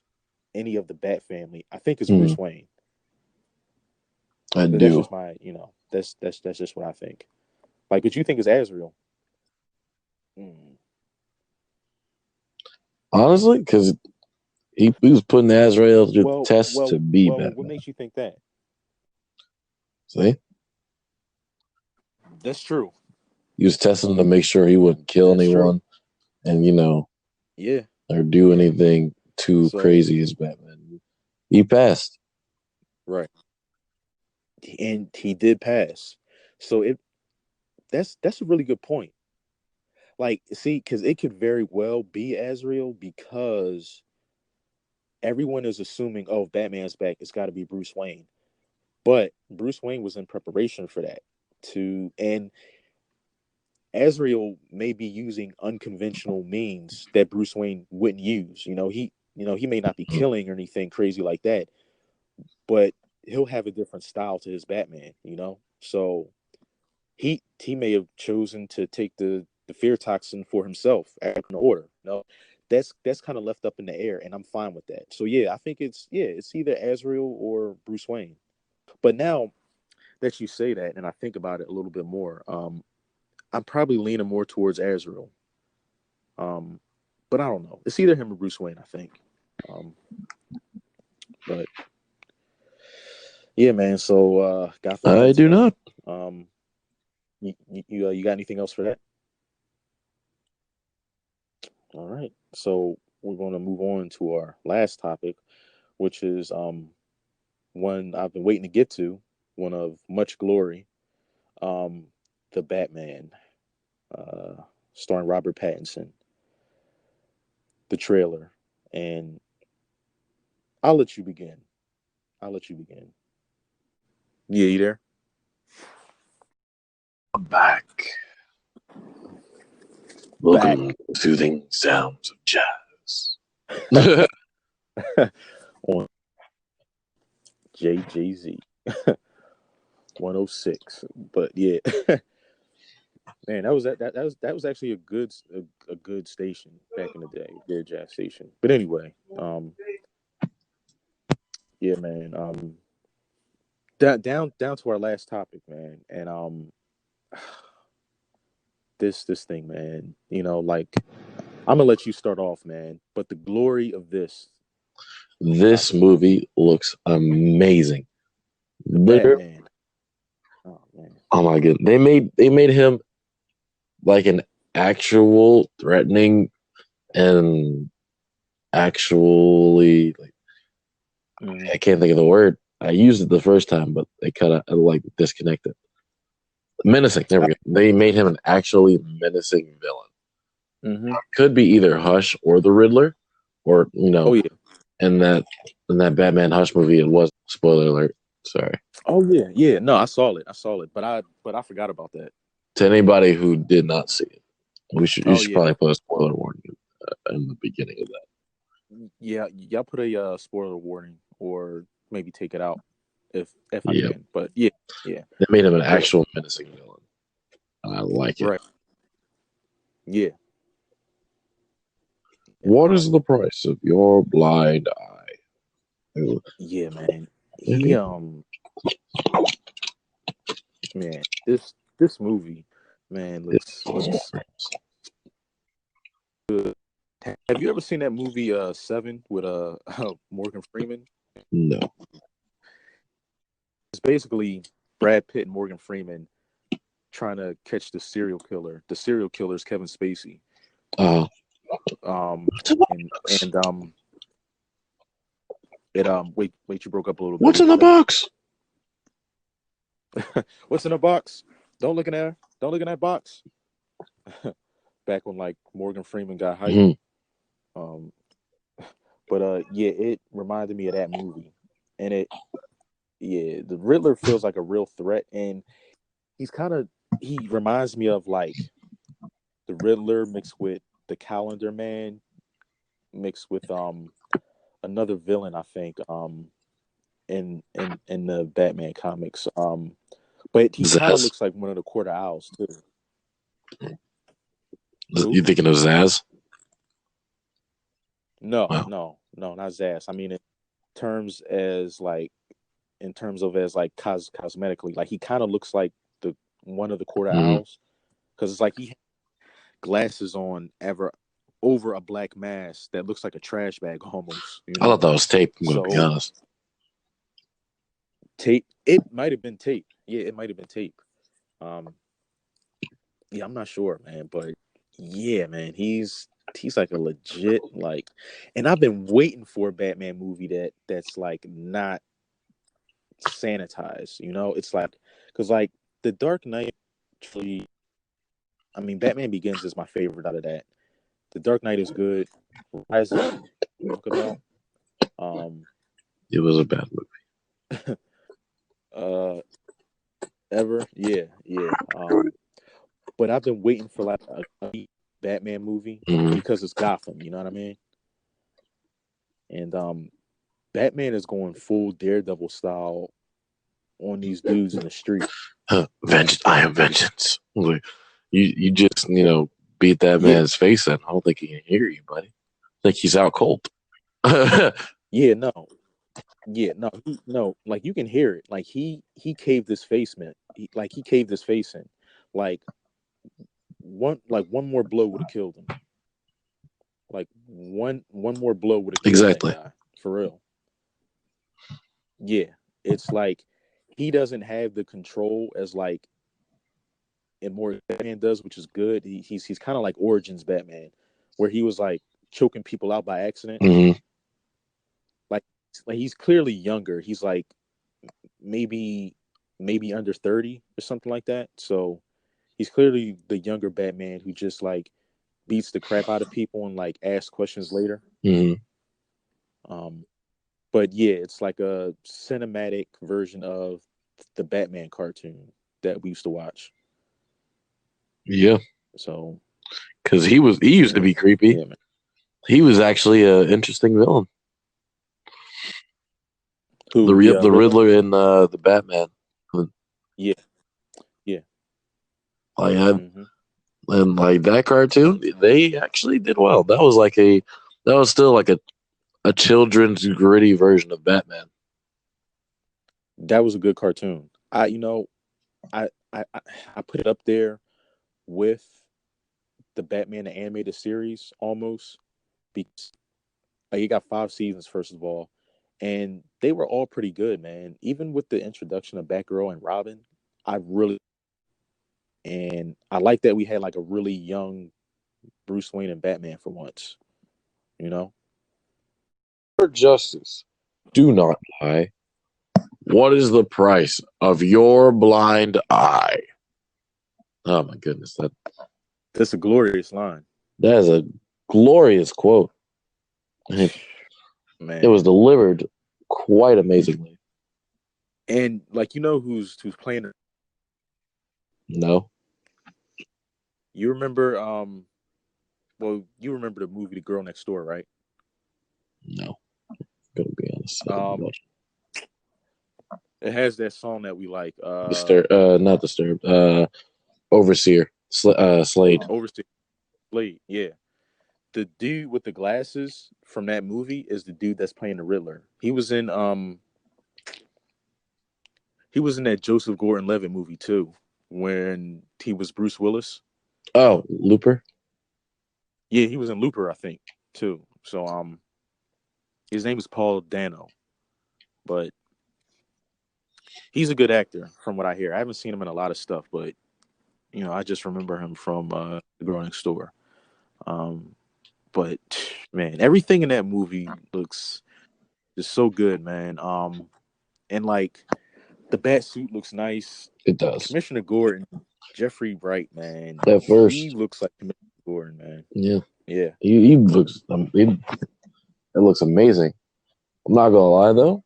any of the Bat family. I think it's Hmm, Bruce Wayne. I But that's do. just my, that's just what I think. Like, what you think is Azrael? Mm. Honestly, because he was putting Azrael to the test to be Well. What Batman. makes you think that? See, That's true. he was testing him to make sure he wouldn't kill That's true. anyone, and Yeah. or do anything too So crazy as Batman. He passed. right, and he did pass. So that's a really good point. Like, see, because it could very well be Azrael because everyone is assuming, oh, if Batman's back, it's got to be Bruce Wayne. But Bruce Wayne was in preparation for that. And Azrael may be using unconventional means that Bruce Wayne wouldn't use. He may not be killing or anything crazy like that, but he'll have a different style to his Batman. So he may have chosen to take the fear toxin for himself after an order. That's kind of left up in the air, and I'm fine with that. So yeah, I think it's either Azrael or Bruce Wayne. But now that you say that, and I think about it a little bit more, I'm probably leaning more towards Azrael. Um, but I don't know. It's either him or Bruce Wayne, I think. Um, but yeah, man. So Gotham I gets do one. not. Um, you got anything else for that? All right. So we're going to move on to our last topic, which is one I've been waiting to get to, one of much glory, um, the Batman, uh, starring Robert Pattinson, the trailer, and I'll let you begin. I'll let you begin. Yeah, you there? I'm back. Back Welcome to Soothing Sounds of Jazz. on JJZ 106. But yeah, man, that was actually a good station back in the day, good jazz station. But anyway, yeah, man, down to our last topic, man, and this thing, man, like I'm gonna let you start off, man. But the glory of this This topic, movie looks amazing. the Literally, Batman. Oh man. oh my god, they made him like an actual threatening and actually like Mhm. I can't think of the word. I used it the first time, but they kind of like disconnected. Menacing. There we go. They made him an actually menacing villain. Mm-hmm. Could be either Hush or the Riddler, or Oh yeah. in that in that Batman Hush movie, it was spoiler alert. Sorry Oh yeah. Yeah. No, I saw it. I saw it, but I forgot about that. to anybody who did not see it. You Oh should yeah. probably put a spoiler warning in the beginning of that. Yeah. Y'all put a spoiler warning, or maybe take it out if I Yeah, can. But yeah. Yeah. they made him an But actual menacing villain. I like it. right. Yeah. And What is the price of your blind eye? Ooh, yeah, man. He maybe. man, this movie, man, looks. Have you ever seen that movie Seven with Morgan Freeman? No. It's basically Brad Pitt and Morgan Freeman trying to catch the serial killer. The serial killer is Kevin Spacey. Uh, Um what's in the and box? it wait, you broke up a little bit. What's What'd in you the say? box? What's in the box? Don't look in there. Don't look in that box. Back when like Morgan Freeman got hype. Mhm. Um but yeah, it reminded me of that movie. And it yeah, the Riddler feels like a real threat, and he's kind of he reminds me of like the Riddler mixed with the Calendar Man mixed with another villain, I think, in the Batman comics. But he kind of Zaz. looks like one of the Quarter Owls too. You Who? thinking of Zaz? No, Well, no, no, not Zaz. I mean, terms as like in terms of as like cosmetically, like he kind of looks like the one of the Quarter mm-hmm. Owls because it's like he has glasses on ever over a black mask that looks like a trash bag almost, you I thought know. that was tape. I'm gonna be So honest. tape. It might have been tape. Yeah, it might have been tape. Um, yeah, I'm not sure, man, but yeah, man, he's like a legit like, and I've been waiting for a Batman movie that's like not sanitized. You know, it's like because like the Dark Knight, actually, I mean, Batman Begins is my favorite out of that. The Dark Knight is good. Rises, talk about. Um, It was a bad uh, ever, yeah, yeah. But I've been waiting for like a Batman movie movie. because it's Gotham. You know what I mean? And Batman is going full Daredevil style on these dudes in the street. Vengeance. I am vengeance. Like, you just beat that Yeah, man's face in. I don't think he can hear you, buddy. I think he's out cold. yeah, no, yeah, no, no. Like you can hear it. Like he caved his face, man. He caved his face in. Like one more blow would have killed him. Like one more blow would have killed that Exactly. guy for real. Yeah, it's like he doesn't have the control as like and more Batman does, which is good. He's kind of like Origins Batman, where he was like choking people out by accident. Mm-hmm. Like he's clearly younger. He's like maybe under 30 or something like that. So he's clearly the younger Batman who just like beats the crap out of people and like asks questions later. Mm-hmm. Um, but yeah, it's like a cinematic version of the Batman cartoon that we used to watch. Yeah, So because he used to yeah, be creepy. yeah, man. He was actually an interesting villain. Who the The Riddler? Riddler in the Batman. Yeah, yeah. Like Mm-hmm. and like that cartoon, they actually did well. That was still like a children's gritty version of Batman. That was a good cartoon. I I I I put it up there with the Batman the animated series almost because like, it got 5 seasons first of all, and they were all pretty good, man. Even with the introduction of Batgirl and Robin, I really and I like that we had like a really young Bruce Wayne and Batman for once. You know, For justice, do not lie. What is the price of your blind eye? Oh my goodness, that's a glorious line, that is a glorious quote. It was man. delivered quite amazingly. And like who's playing? No, You remember well, you remember the movie The Girl Next Door, right? no. Gonna be honest. Um, it has that song that we like. Not disturbed. Overseer. Slade. Overseas Blade. Yeah, the dude with the glasses from that movie is the dude that's playing the Riddler. He was in that Joseph Gordon-Levitt movie too, when he was Bruce Willis. Oh, Looper. Yeah, he was in Looper, I think, too. So his name is Paul Dano, but he's a good actor from what I hear. I haven't seen him in a lot of stuff, but I just remember him from The Girl Next Door. Um, but man, everything in that movie looks just so good, man. And like the bat suit looks nice. It does. Commissioner Gordon, Jeffrey Wright, man, At he first, looks like Commissioner Gordon, man. yeah, Yeah. he looks. It looks amazing. I'm not gonna lie though.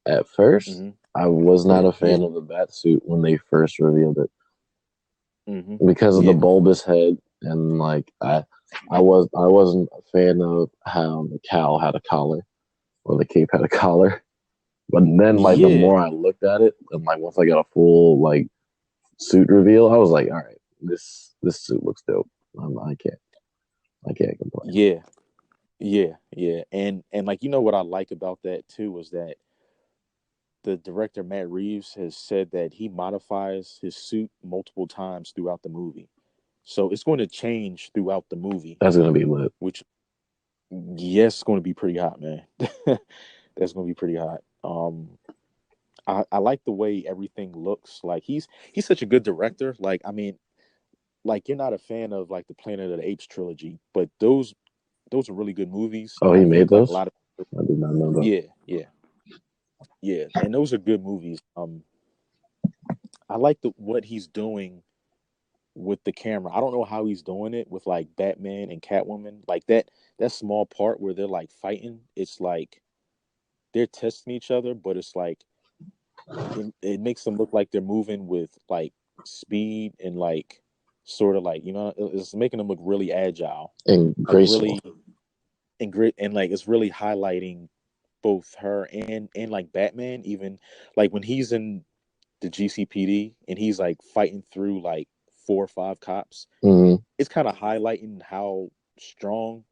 At first, Mm-hmm. I was not a Yeah. fan of the bat suit when they first revealed it Mm-hmm. because of the Yeah. bulbous head and like I wasn't a fan of how the cowl had a collar or the cape had a collar. But then like the Yeah, more I looked at it, and like once I got a full like suit reveal, I was like, all right, this suit looks dope. I can't complain. yeah, yeah. And like what I like about that too was that the director Matt Reeves has said that he modifies his suit multiple times throughout the movie. So it's going to change throughout the movie, That's gonna be lit. which yes, it's going to be pretty hot, man. That's going to be pretty hot. I like the way everything looks. Like he's such a good director. Like I mean, like you're not a fan of like the Planet of the Apes trilogy, but those are really good movies, Oh, and I he made think like a those? lot of I did not know that. yeah, yeah, yeah, and those are good movies. I like what he's doing with the camera. I don't know how he's doing it with like Batman and Catwoman. Like that small part where they're like fighting, it's like they're testing each other, but it's like it makes them look like they're moving with like speed and like sort of like it's making them look really agile, And like graceful. really and grit, and like it's really highlighting both her and like Batman, even like when he's in the GCPD and he's like fighting through like 4 or 5 cops. Mm-hmm. It's kind of highlighting how strong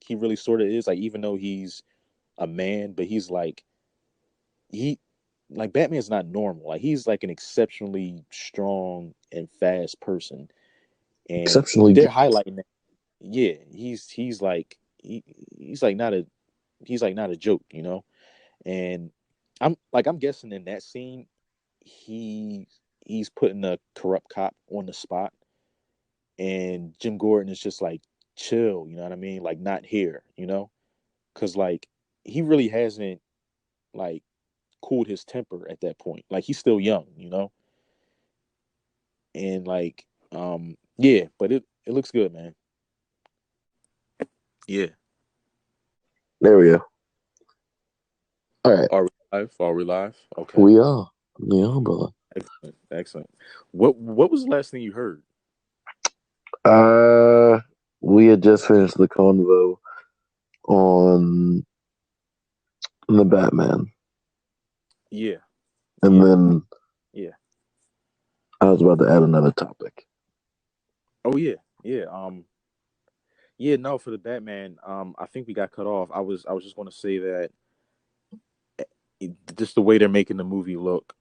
he really sort of is. Like even though he's a man, but he's he like Batman's not normal. Like he's like an exceptionally strong and fast person, and Exceptionally they're good. highlighting that. Yeah, he's like not a he's like not a joke, And I'm guessing in that scene, he he's putting a corrupt cop on the spot, and Jim Gordon is just like chill, you know what I mean? Like not here. Because like he really hasn't like cooled his temper at that point. Like he's still young. And like yeah, but it looks good, man. Yeah. There we go. All right. Are we live? Are we live? Okay. We are. We are, brother. Excellent. Excellent. What was the last thing you heard? Uh, we had just finished the convo on the Batman, Yeah. and Yeah. then Yeah. I was about to add another topic. Oh yeah. Yeah. Yeah, no, for the Batman, I think we got cut off. I was just gonna say that just the way they're making the movie look,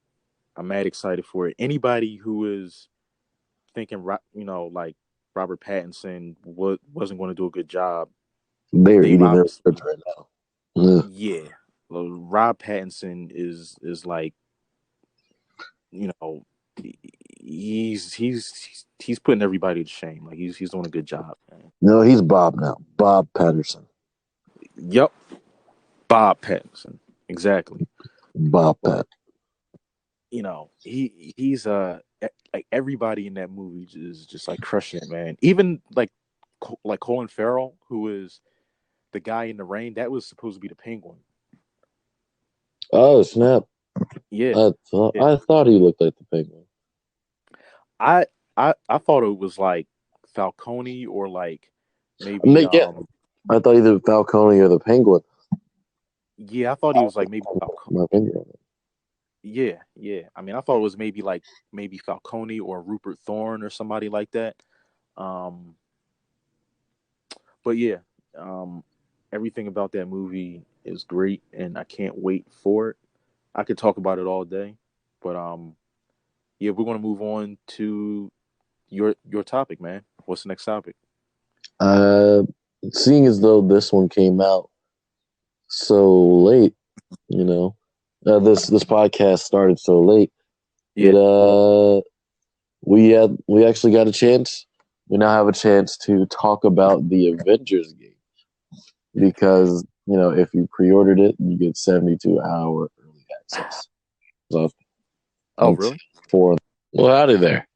I'm mad excited for it. Anybody who is thinking, like Robert Pattinson wasn't going to do a good job, They're they've eating their words obviously, right now. Yeah. yeah. Well, Rob Pattinson is like, you know, he's putting everybody to shame. Like he's doing a good job. Man. No, he's Bob now. Bob Patterson. Yep, Bob Pattinson, exactly. Bob But Pat. he's like everybody in that movie is just like crushing it, man. Even like Colin Farrell, who is the guy in the rain, that was supposed to be the Penguin. Oh snap! Yeah, yeah. I thought he looked like the Penguin. I I thought it was like Falcone or like I maybe mean, yeah, I thought either Falcone or the Penguin. yeah, I thought he was like maybe Falcone. My finger on it. Yeah, yeah. I mean, I thought it was maybe Falcone or Rupert Thorne or somebody like that. Um, but yeah, um, everything about that movie is great, and I can't wait for it. I could talk about it all day, but yeah, we're gonna move on to your topic, man. What's the next topic? Uh, Seeing as though this one came out so late, you know, this podcast started so late. Yeah. It we actually got a chance. We now have a chance to talk about the Avengers game because if you pre-ordered it, you get 72-hour early access. So Oh, I'm really? for well out of there.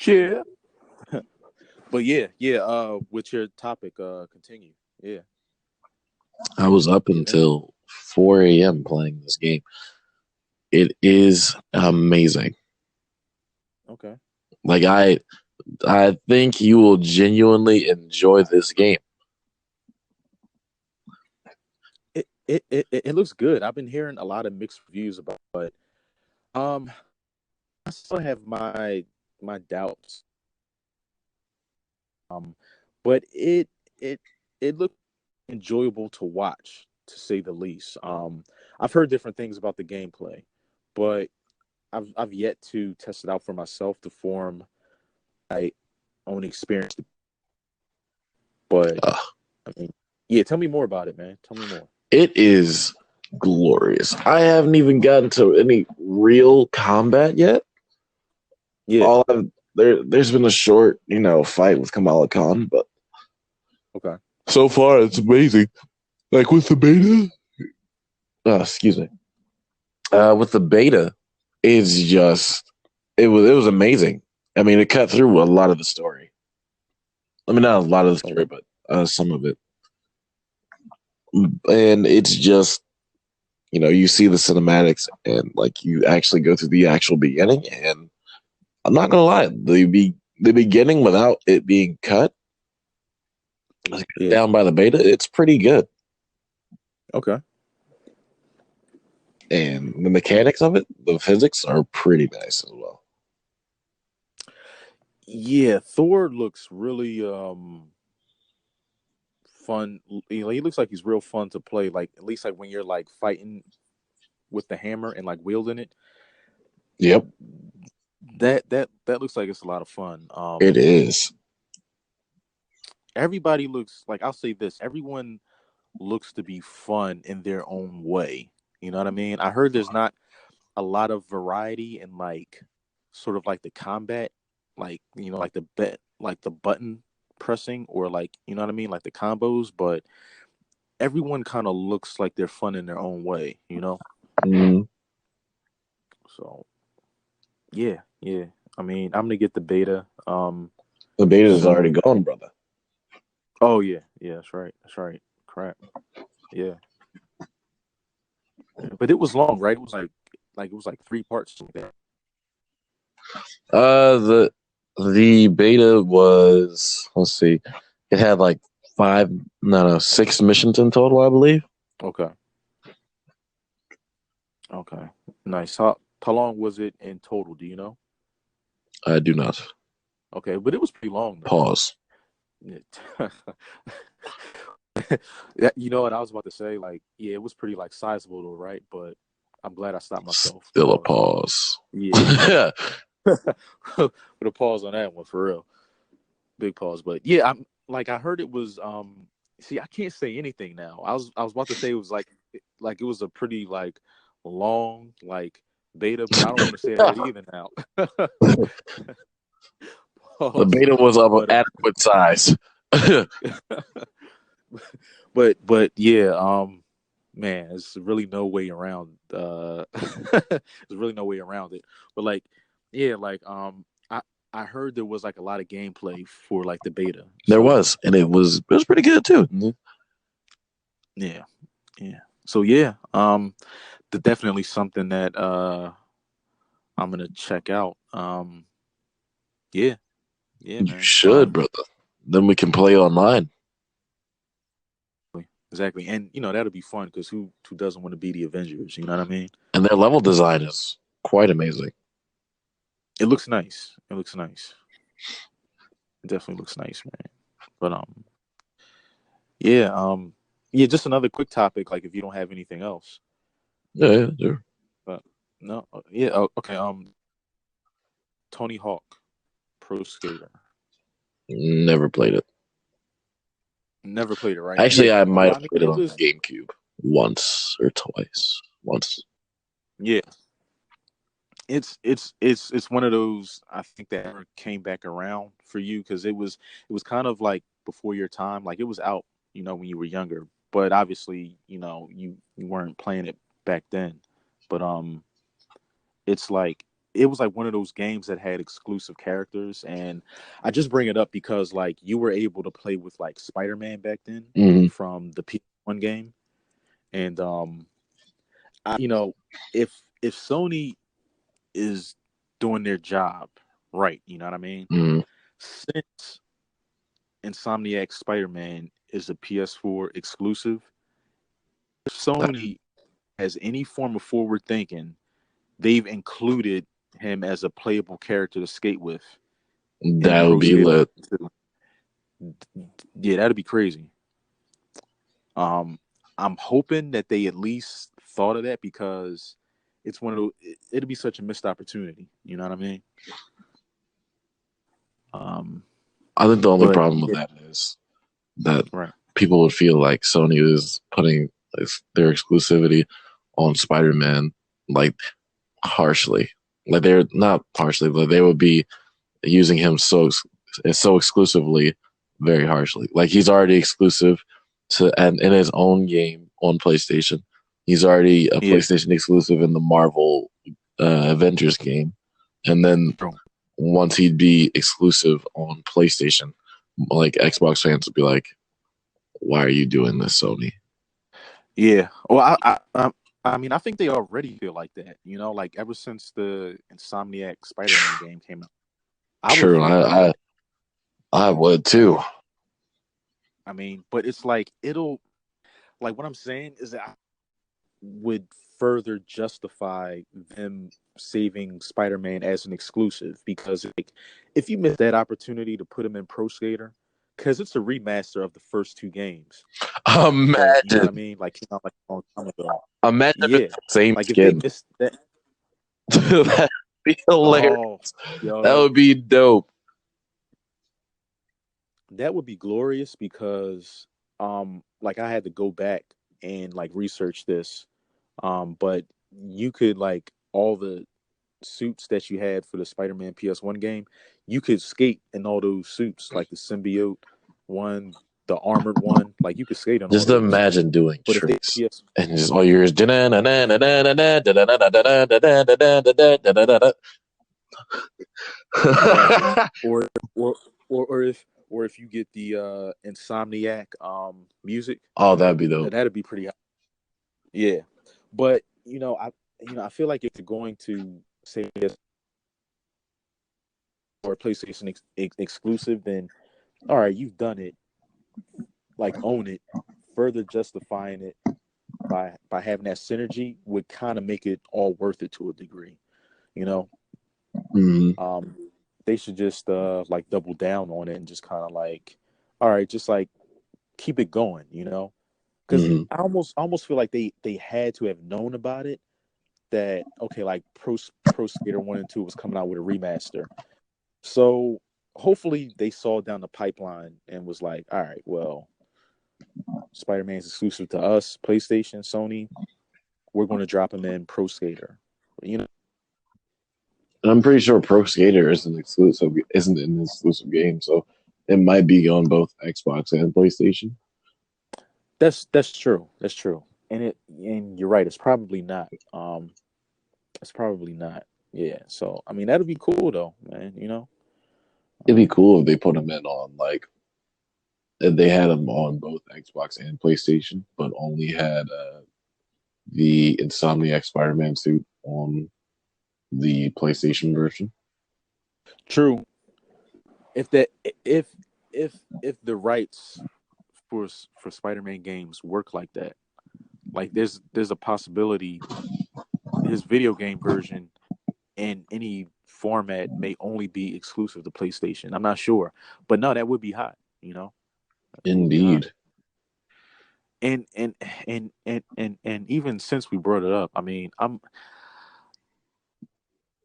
Yeah. But yeah, yeah. With your topic, continue. Yeah. I was up Yeah. until 4 a.m. playing this game. It is amazing. Okay. Like I think you will genuinely enjoy this game. it looks good. I've been hearing a lot of mixed reviews about it, but um, I still have my doubts. Um, but it it looked enjoyable to watch, to say the least. I've heard different things about the gameplay, but I've yet to test it out for myself to form my own experience. But Uh, I mean, yeah, tell me more about it, man. Tell me more. it is glorious. I haven't even gotten to any real combat yet. Yeah. All I've there's been a short, fight with Kamala Khan, but Okay. so far it's amazing. Like with the beta, excuse me. With the beta, it's just it was amazing. I mean, it cut through a lot of the story. I mean, not a lot of the Okay. story, but some of it. And it's just, you see the cinematics and like you actually go through the actual beginning. And I'm not gonna lie, the beginning without it being cut Yeah. down by the beta, it's pretty good. Okay. And the mechanics of it, the physics are pretty nice as well. Yeah, Thor looks really fun. He looks like he's real fun to play. Like at least like when you're like fighting with the hammer and like wielding it. Yep, That looks like it's a lot of fun. it is. Everybody looks like, I'll say this: everyone looks to be fun in their own way. You know what I mean? I heard there's not a lot of variety in like sort of like the combat, like like the like the button pressing or like you know what I mean, like the combos, but everyone kind of looks like they're fun in their own way, you know? Mm, So yeah, yeah. I mean, I'm gonna get the beta the beta is already soon. gone, brother. Oh yeah, yeah, that's right. That's right. Crap. Yeah. But it was long, right? It was like it was like three parts like that. The beta was, let's see, it had like five, no, 6 missions in total, I believe. Okay. Okay. Nice. How long was it in total, do you know? I do not. Okay, but it was pretty long though. Pause. Yeah. Yeah, you know what I was about to say? Like, yeah, it was pretty like sizable though, right? But I'm glad I stopped myself. Still a Pause. pause. Yeah. Put a pause on that one for real. Big pause. But yeah, I'm like I heard it was see, I can't say anything now. I was about to say it was like it was a pretty like long like beta, but I don't want to say that either now. The Pause. beta was of But adequate size. but yeah, man, there's really no way around there's really no way around it. But like yeah, like I heard there was like a lot of gameplay for like the beta. There So was, and it was pretty good too. yeah, yeah. So yeah, definitely something that I'm gonna check out. Yeah, yeah, You man. should, brother. Then we can play online. Exactly, and that'll be fun because who doesn't want to be the Avengers? You know what I mean? And their level design is quite amazing. It looks nice. It looks nice. It definitely looks nice, man. But yeah, yeah. Just another quick topic, like if you don't have anything else. Yeah, yeah, sure. But no, yeah, oh, okay. Tony Hawk, Pro Skater. Never played it. Never played it, right? Yeah. Actually, I might Well, I have mean, played it it on was. GameCube once or twice. Once. Yeah, it's one of those I think that ever came back around for you because it was kind of like before your time. Like it was out, when you were younger, but obviously, you weren't playing it back then. But it's like it was like one of those games that had exclusive characters, and I just bring it up because like you were able to play with like Spider-Man back then Hmm. from the PS1 game, and if Sony is doing their job right, you know what I mean? Hmm. Since Insomniac Spider-Man is a PS4 exclusive, Sony has any form of forward thinking, they've included him as a playable character to skate with in That would Pro be Skater. lit. Yeah, that'd be crazy. Um, I'm hoping that they at least thought of that because it's one of those. It'd be such a missed opportunity. You know what I mean? Um, I think the only but problem with yeah, that is that right. people would feel like Sony is putting their exclusivity on Spider-Man like harshly. Like they're not harshly, but they would be using him so exclusively, very harshly. Like he's already exclusive to and in his own game on PlayStation. He's already a Yeah, PlayStation exclusive in the Marvel Avengers game, and then true. once he'd be exclusive on PlayStation, like Xbox fans would be like, "Why are you doing this, Sony?" Yeah. Well, I mean, I think they already feel like that. You know, like ever since the Insomniac Spider-Man game came out, I would True, feel like I that. I would too. I mean, but it's like it'll like what I'm saying is that I would further justify them saving Spider-Man as an exclusive because like if you miss that opportunity to put him in Pro Skater, because it's a remaster of the first two games that you know what I Imagine, mean, like came out like a long time ago. imagine if it's Yeah, the same like if they skin. missed that, That'd be hilarious. oh, That yo, would be dope. that would be glorious because like I had to go back and like research this. But you could like all the suits that you had for the Spider-Man PS1 game, you could skate in all those suits, like the symbiote one, the armored one, like you could skate on all Just those. imagine doing But if they tricks PS and just all yours. exactly, or or if you get the Insomniac music, Oh, that'd be dope. that'd be pretty. Yeah, but I feel like if you're going to say this or a PlayStation exclusive, then all right, you've done it. Like own it. Further justifying it by having that synergy would kind of make it all worth it to a degree. You know, Mm-hmm. um, they should just like double down on it and just kind of like, all right, just like keep it going. You know, because Mm-hmm. I almost feel like they had to have known about it that okay, like Pro Skater 1 and 2 was coming out with a remaster. So hopefully they saw down the pipeline and was like, all right, well, Spider-Man's exclusive to us, PlayStation, Sony. We're going to drop him in Pro Skater. You know, And I'm pretty sure Pro Skater isn't an exclusive game, so it might be on both Xbox and PlayStation. that's true. That's true. And you're right. It's probably not. It's probably not. Yeah. So I mean, that'd be cool though, man. You know. It'd be cool if they put them in on like if they had them on both Xbox and PlayStation, but only had the Insomniac Spider-Man suit on the PlayStation version. True. If that if if the rights for Spider-Man games work like that, like there's a possibility his video game version in any format may only be exclusive to PlayStation. I'm not sure, but no, that would be hot. You know, it would be hot. Indeed. And even since we brought it up, I mean, I'm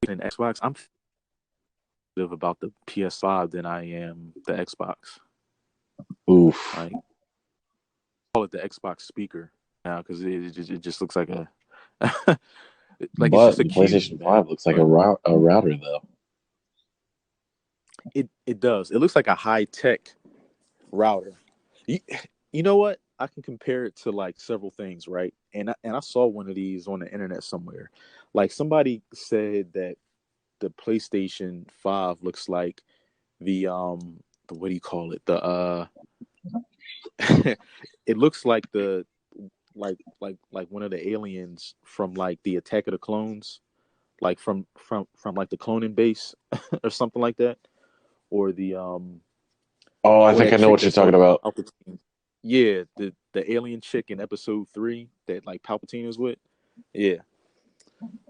in Xbox. I'm about the PS5 than I am the Xbox. Oof. Like call it the Xbox speaker now because it just looks like a like it's But just a the cube, PlayStation man. 5 looks like But a router though. it does. It looks like a high tech router. You, you know what? I can compare it to like several things, right? And I saw one of these on the internet somewhere. Like somebody said that the PlayStation 5 looks like the what do you call it? The it looks like the like one of the aliens from like the Attack of the Clones, like from like the cloning base or something like that, or the Oh, I or think that I know chick what you're that's talking on about. Palpatine. Yeah, the alien chick in episode 3 that like Palpatine is with. Yeah,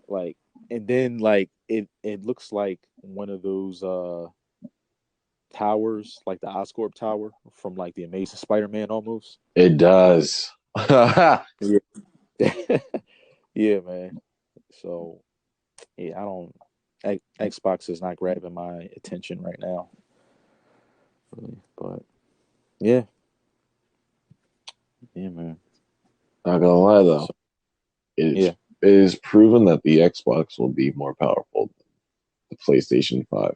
like, and then like it looks like one of those towers, like the Oscorp Tower from like the Amazing Spider-Man almost. It does. Yeah, yeah, man. So yeah, I don't. Xbox is not grabbing my attention right now, really. But yeah, yeah, man. Not gonna lie though, So it yeah, is proven that the Xbox will be more powerful than the PlayStation 5.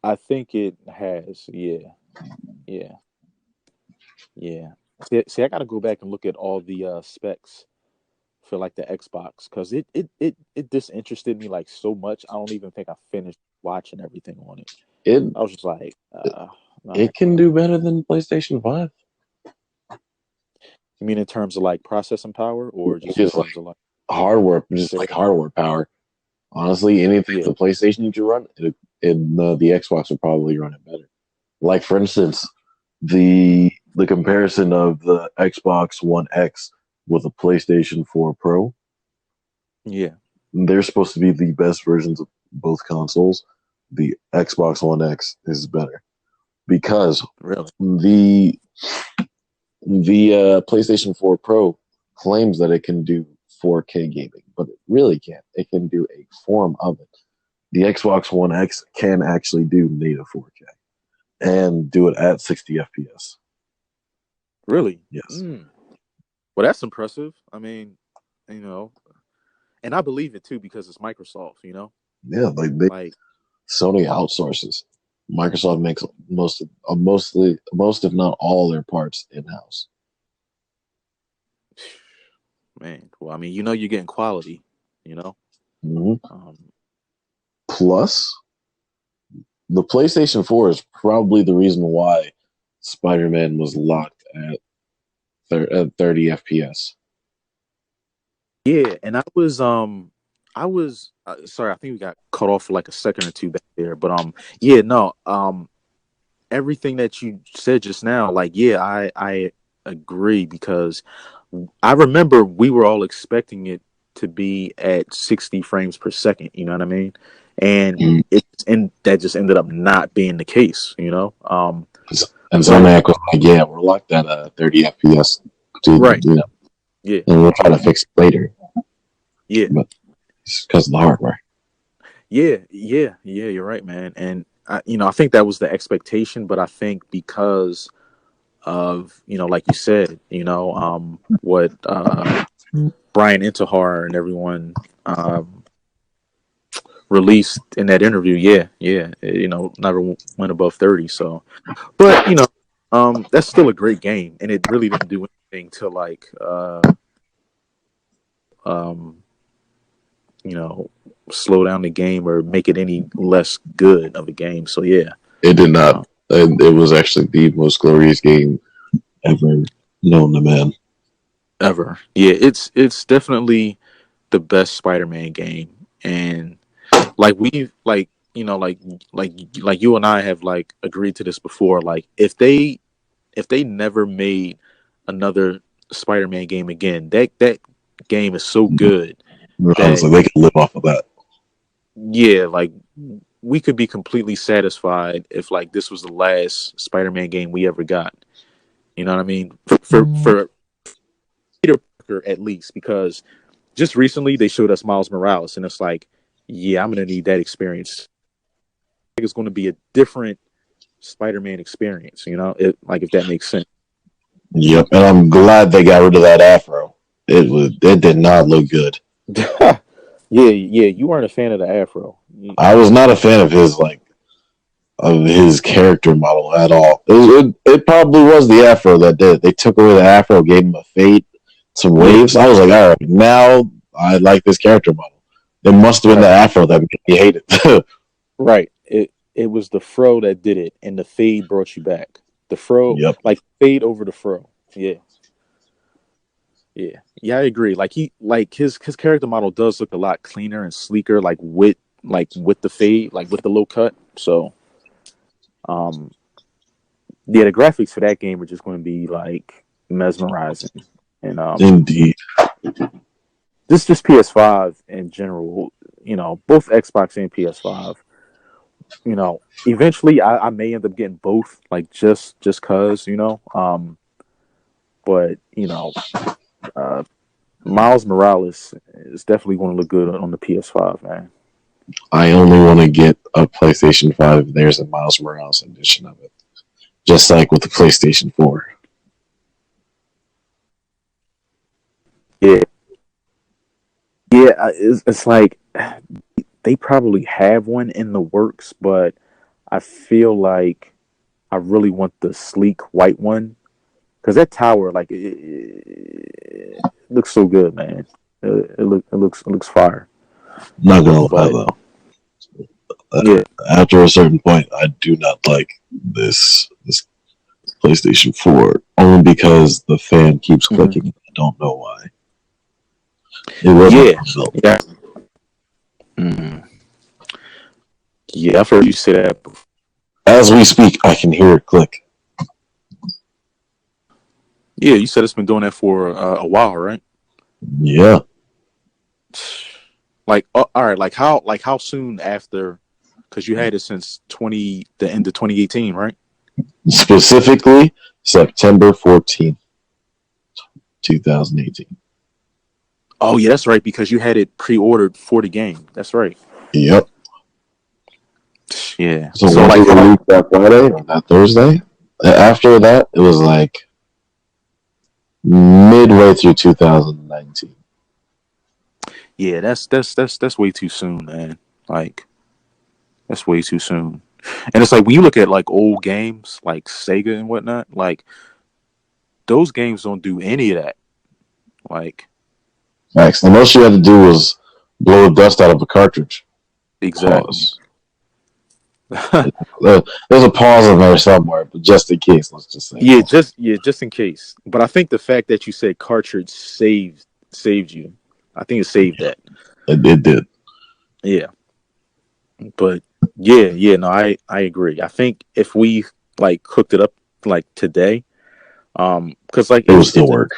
I think it has. Yeah, yeah, yeah. See, I got to go back and look at all the specs for like the Xbox because it disinterested me like so much. I don't even think I finished watching everything on it. It I was just like, nah. it can do better than PlayStation 5. You mean in terms of like processing power, or just in Just like terms of like, just say, like hardware power. Honestly, anything yeah, the PlayStation you can run, the Xbox would probably run it better. Like for instance, the comparison of the Xbox One X with a PlayStation 4 Pro, yeah, they're supposed to be the best versions of both consoles. The Xbox One X is better because really, the PlayStation 4 Pro claims that it can do 4K gaming, but it really can't. It can do a form of it. The Xbox One X can actually do native 4K and do it at 60 FPS. really. Yes. Mm. Well, that's impressive. I mean, you know, and I believe it too because it's Microsoft. Yeah, like Like, Sony outsources. Microsoft makes most if not all their parts in house. man. Well, I mean, you're getting quality. You know. Mm-hmm. Um, Plus, the PlayStation 4 is probably the reason why Spider-Man was locked at 30 FPS. yeah, and I was sorry. I think we got cut off for like a second or two back there, but yeah, no, everything that you said just now, like, yeah, I agree because I remember we were all expecting it to be at 60 frames per second. You know what I mean? And Mm. that just ended up not being the case. And But Sony was like, "Yeah, we're locked at 30 FPS, to, right, yeah, and we'll try to fix it later, yeah, but it's because of the hardware." yeah. You're right, man. And I think that was the expectation, but I think because of like you said, what Brian Intihar and everyone released in that interview. Yeah, never went above 30. So, but that's still a great game, and it really didn't do anything to like um, you know, slow down the game or make it any less good of a game. So yeah, It did not. uh, It was actually the most glorious game ever known to man. ever. Yeah, it's definitely the best Spider-Man game, and like we like like you and I have like agreed to this before. Like if they never made another Spider-Man game again, that game is so good that Honestly, they could live off of that. yeah, like we could be completely satisfied if like this was the last Spider-Man game we ever got. You know what I mean? For Peter Parker at least, because just recently they showed us Miles Morales, and it's like, yeah, I'm gonna need that experience. I think it's going to be a different Spider-Man experience. Like if that makes sense. Yep, and I'm glad they got rid of that afro. It did not look good. Yeah. You weren't a fan of the Afro. I was not a fan of his character model at all. It probably was the afro that did it. They took away the afro, gave him a fade, some Yeah, waves. I was like, all right, now I like this character model. It must have been the right, afro that made me hate it. right. It was the fro that did it, and the fade brought you back. The fro, Yep. like fade over the fro. Yeah. I agree. Like his character model does look a lot cleaner and sleeker, like with the fade, like with the low cut. So, um, yeah, the graphics for that game are just going to be like mesmerizing. And Indeed. this just PS5 in general, both Xbox and PS5. Eventually I may end up getting both, like just cause, but uh, Miles Morales is definitely going to look good on the PS5, man. I only want to get a PlayStation 5 if there's a Miles Morales edition of it. Just like with the PlayStation 4. Yeah, yeah, it's like they probably have one in the works, but I feel like I really want the sleek white one because that tower, like, it looks so good, man. It looks fire. Not gonna lie But though, yeah, after a certain point, I do not like this PlayStation 4 only because the fan keeps mhm. clicking. I don't know why. It wasn't Yeah, fulfilled. yeah, hmm yeah. I've heard you say that before. As we speak, I can hear it click. Yeah, you said it's been doing that for a while, right? Yeah. Like, all right, like how soon after? Because you had it since the end of 2018, right? Specifically, September 14th, 2018. Oh yeah, that's right. Because you had it pre-ordered for the game. That's right. Yep. Yeah. So So once it like how? released that Friday or that Thursday, after that, it was like midway through 2019. Yeah, that's way too soon, man. Like that's way too soon. And it's like when you look at like old games like Sega and whatnot, like those games don't do any of that. Like Max, the most you had to do was blow the dust out of a cartridge. exactly. Pause. There's a pause in there somewhere, but just in case, let's just say Yeah, pause. just in case. But I think the fact that you said cartridge saved you. I think it saved that. It did. Yeah. But yeah, no, I agree. I think if we like cooked it up like today, because like It would it's still in, work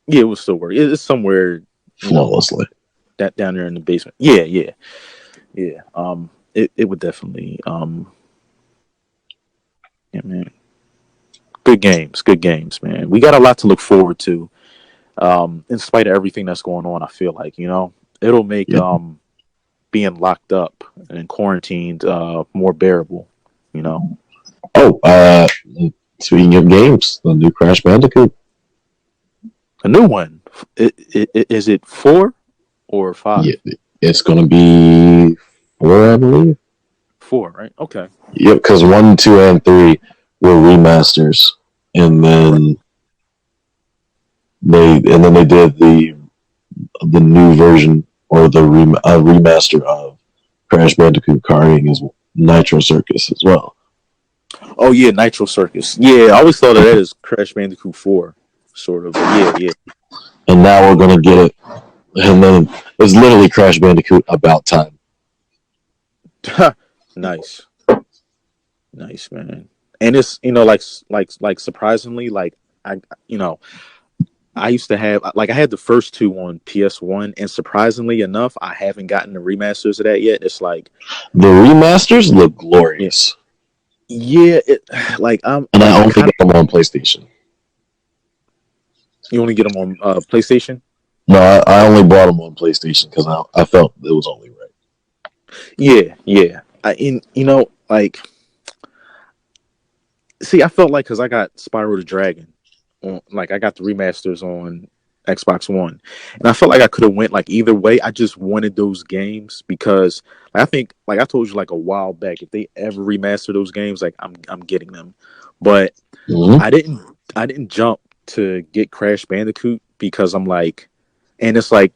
yeah, it will still work. It's somewhere, you know, flawlessly. that down there in the basement. Yeah, yeah, yeah. It would definitely yeah, man. Good games, man. We got a lot to look forward to. In spite of everything that's going on, I feel like it'll make Yeah. being locked up and quarantined more bearable. You know, Oh, speaking of games, the new Crash Bandicoot. a new one. Is it 4 or 5? Yeah, it's gonna be 4, I believe. 4, right? Okay. Yep, because 1, 2, and 3 were remasters, and Right. then they did the new version or the remaster of Crash Bandicoot karting as Nitro Circus as well. Oh yeah, Nitro Circus. Yeah, I always thought of that as Crash Bandicoot 4, sort of. But yeah, And now we're gonna get it, and then it's literally Crash Bandicoot about time. yeah. Nice, nice, man. And it's like surprisingly, like I you know I used to have like I had the first two on PS1, and surprisingly enough, I haven't gotten the remasters of that yet. It's like, The remasters look yeah, glorious, yeah, like I'm and like I I only kind of get them on PlayStation. you only get them on PlayStation. No, I only bought them on PlayStation because I felt it was only right. Yeah, yeah. Like, see, I felt like because I got Spyro the Dragon, like I got the remasters on Xbox One, and I felt like I could have went like either way. I just wanted those games because like, I think, like I told you like a while back, if they ever remaster those games, like I'm getting them. But Mm-hmm. I didn't jump to get Crash Bandicoot because I'm like, and it's like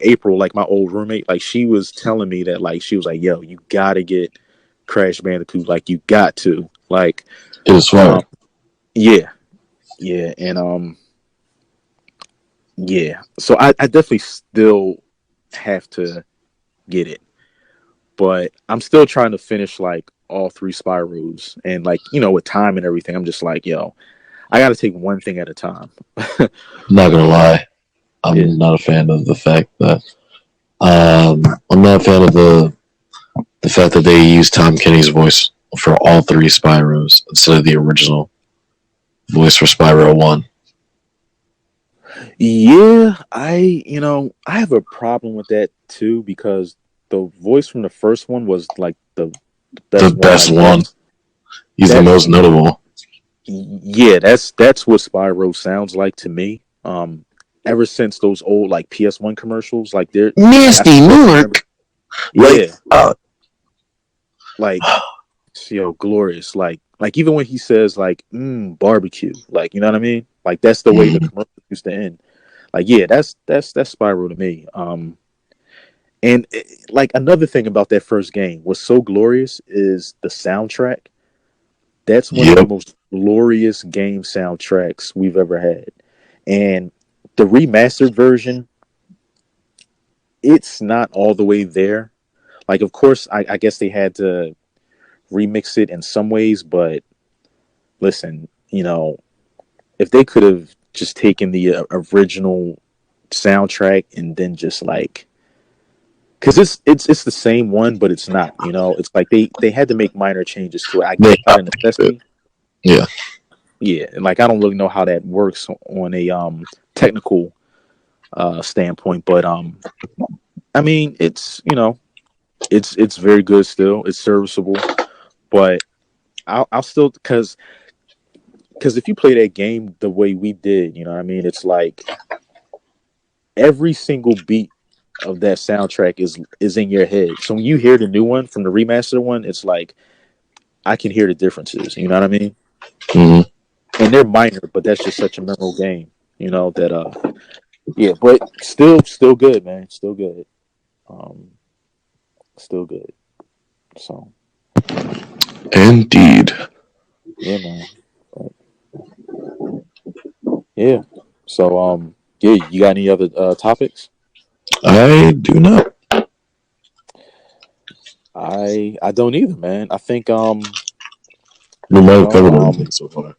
April, like my old roommate, like she was telling me that like she was like, yo, you gotta get Crash Bandicoot, like you got to like It was um fire. yeah, yeah, and yeah. So I definitely still have to get it. but I'm still trying to finish like all three Spyros, and like with time and everything, I'm just like, yo, I got to take one thing at a time. Not gonna lie, Yeah. I'm not a fan of the fact that I'm not a fan of the fact that they use Tom Kenny's voice for all three Spyros instead of the original voice for Spyro One. Yeah, I have a problem with that too because the voice from the first one was like the The best one. best Like one. He's the most that's notable. yeah, that's what Spyro sounds like to me. Ever since those old like PS1 commercials, like they're like I Nasty still remember. Newark. Like, Yeah, like glorious. Like even when he says like barbecue, like you know what I mean? Like that's the way the mm, commercial used to end. Like yeah, that's Spyro to me. And like another thing about that first game was so glorious is the soundtrack. That's one of the yep, most glorious game soundtracks we've ever had. And the remastered version, it's not all the way there. Like, of course, I guess they had to remix it in some ways, but listen, if they could have just taken the original soundtrack and then just like because it's the same one, but it's not. It's like they had to make minor changes to it. I they guess out of necessity. yeah. Yeah, and like I don't really know how that works on a technical standpoint, but I mean it's very good still. It's serviceable, but I'll still because if you play that game the way we did, you know what I mean. It's like every single beat of that soundtrack is in your head. So when you hear the new one from the remastered one, it's like I can hear the differences. You know what I mean? Mm-hmm. And they're minor, but that's just such a memorable game. That yeah, but still good, man. Still good. Um, still good. So Indeed. yeah, man. But, yeah. So yeah, you got any other topics? I do not. I don't either, man. I think We might you have know covered um everything so far.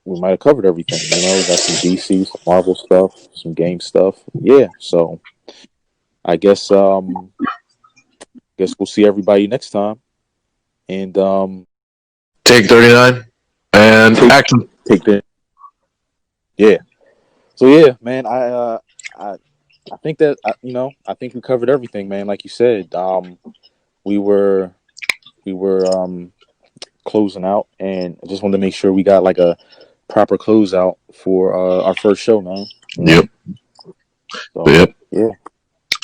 we might have covered everything. We got some DC, some Marvel stuff, some game stuff. Yeah. So I guess we'll see everybody next time. And Take 39 and take action. take the yeah. So yeah, man. I I think that I think we covered everything, man. Like you said, we were we were closing out, and I just wanted to make sure we got like a proper closeout for our first show, man. Yep. So Yep. yeah,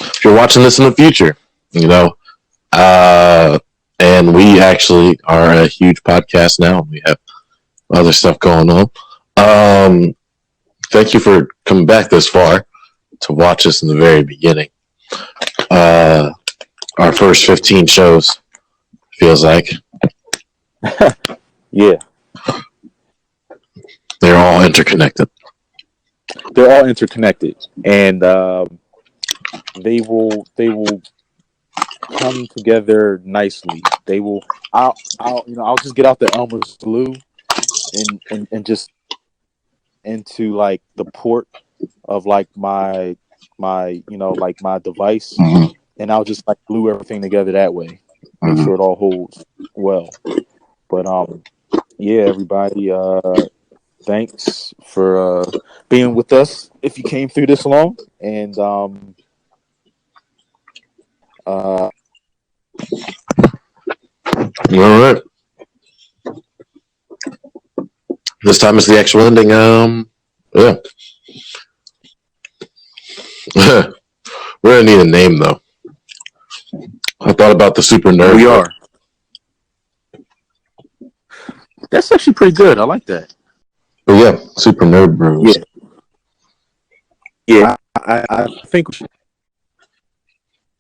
If you're watching this in the future, you know, uh, and we actually are a huge podcast now. We have other stuff going on. Thank you for coming back this far to watch us in the very beginning. Uh, our first 15 shows feels like yeah, they're all interconnected. they're all interconnected, and they will come together nicely. They will. I'll just get out the Elmer's glue and just into like the port of like my like my device, Mm-hmm. and I'll just like glue everything together that way. Make Mm-hmm. sure it all holds well. But yeah, everybody, thanks for being with us. If you came through this long, and uh, All right. This time is the actual ending. Yeah. We're gonna need a name though. I thought about the super nerd. we are. That's actually pretty good. I like that. But yeah, super nerd bros. Yeah, yeah. I think we should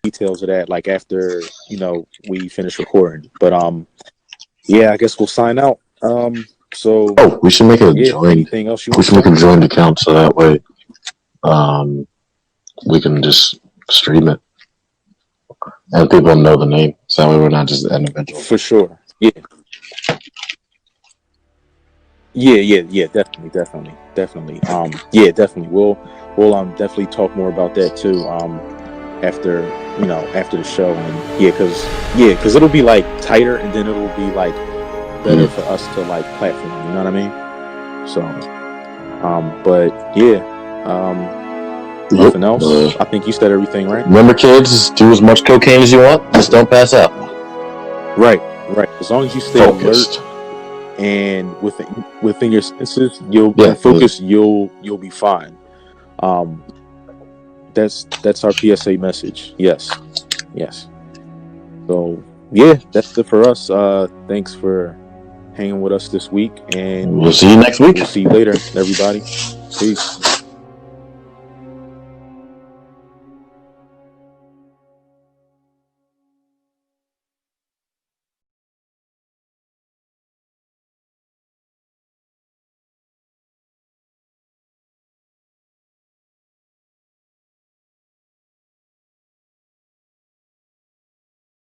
details of that like after we finish recording. But yeah, I guess we'll sign out. So Oh, we should make a yeah, joined. anything else you We want should to make say? a joined account so that way, um, we can just stream it. and people know the name, so we're not just individuals. For sure. Yeah. Yeah. Definitely. Yeah, definitely. We'll definitely talk more about that too. After after the show, and because it'll be like tighter, and then it'll be like better for us to like platform. You know what I mean? So, but yeah, Yep. nothing else. I think you said everything right. Remember, kids, do as much cocaine as you want. Just don't pass out. Right. As long as you stay Focused. alert and within your senses, you'll Yeah. and focus, you'll be fine. Um, that's our PSA message. Yes. So yeah, that's it for us. Thanks for hanging with us this week, and We'll see you next week. we'll see you later, everybody. Peace.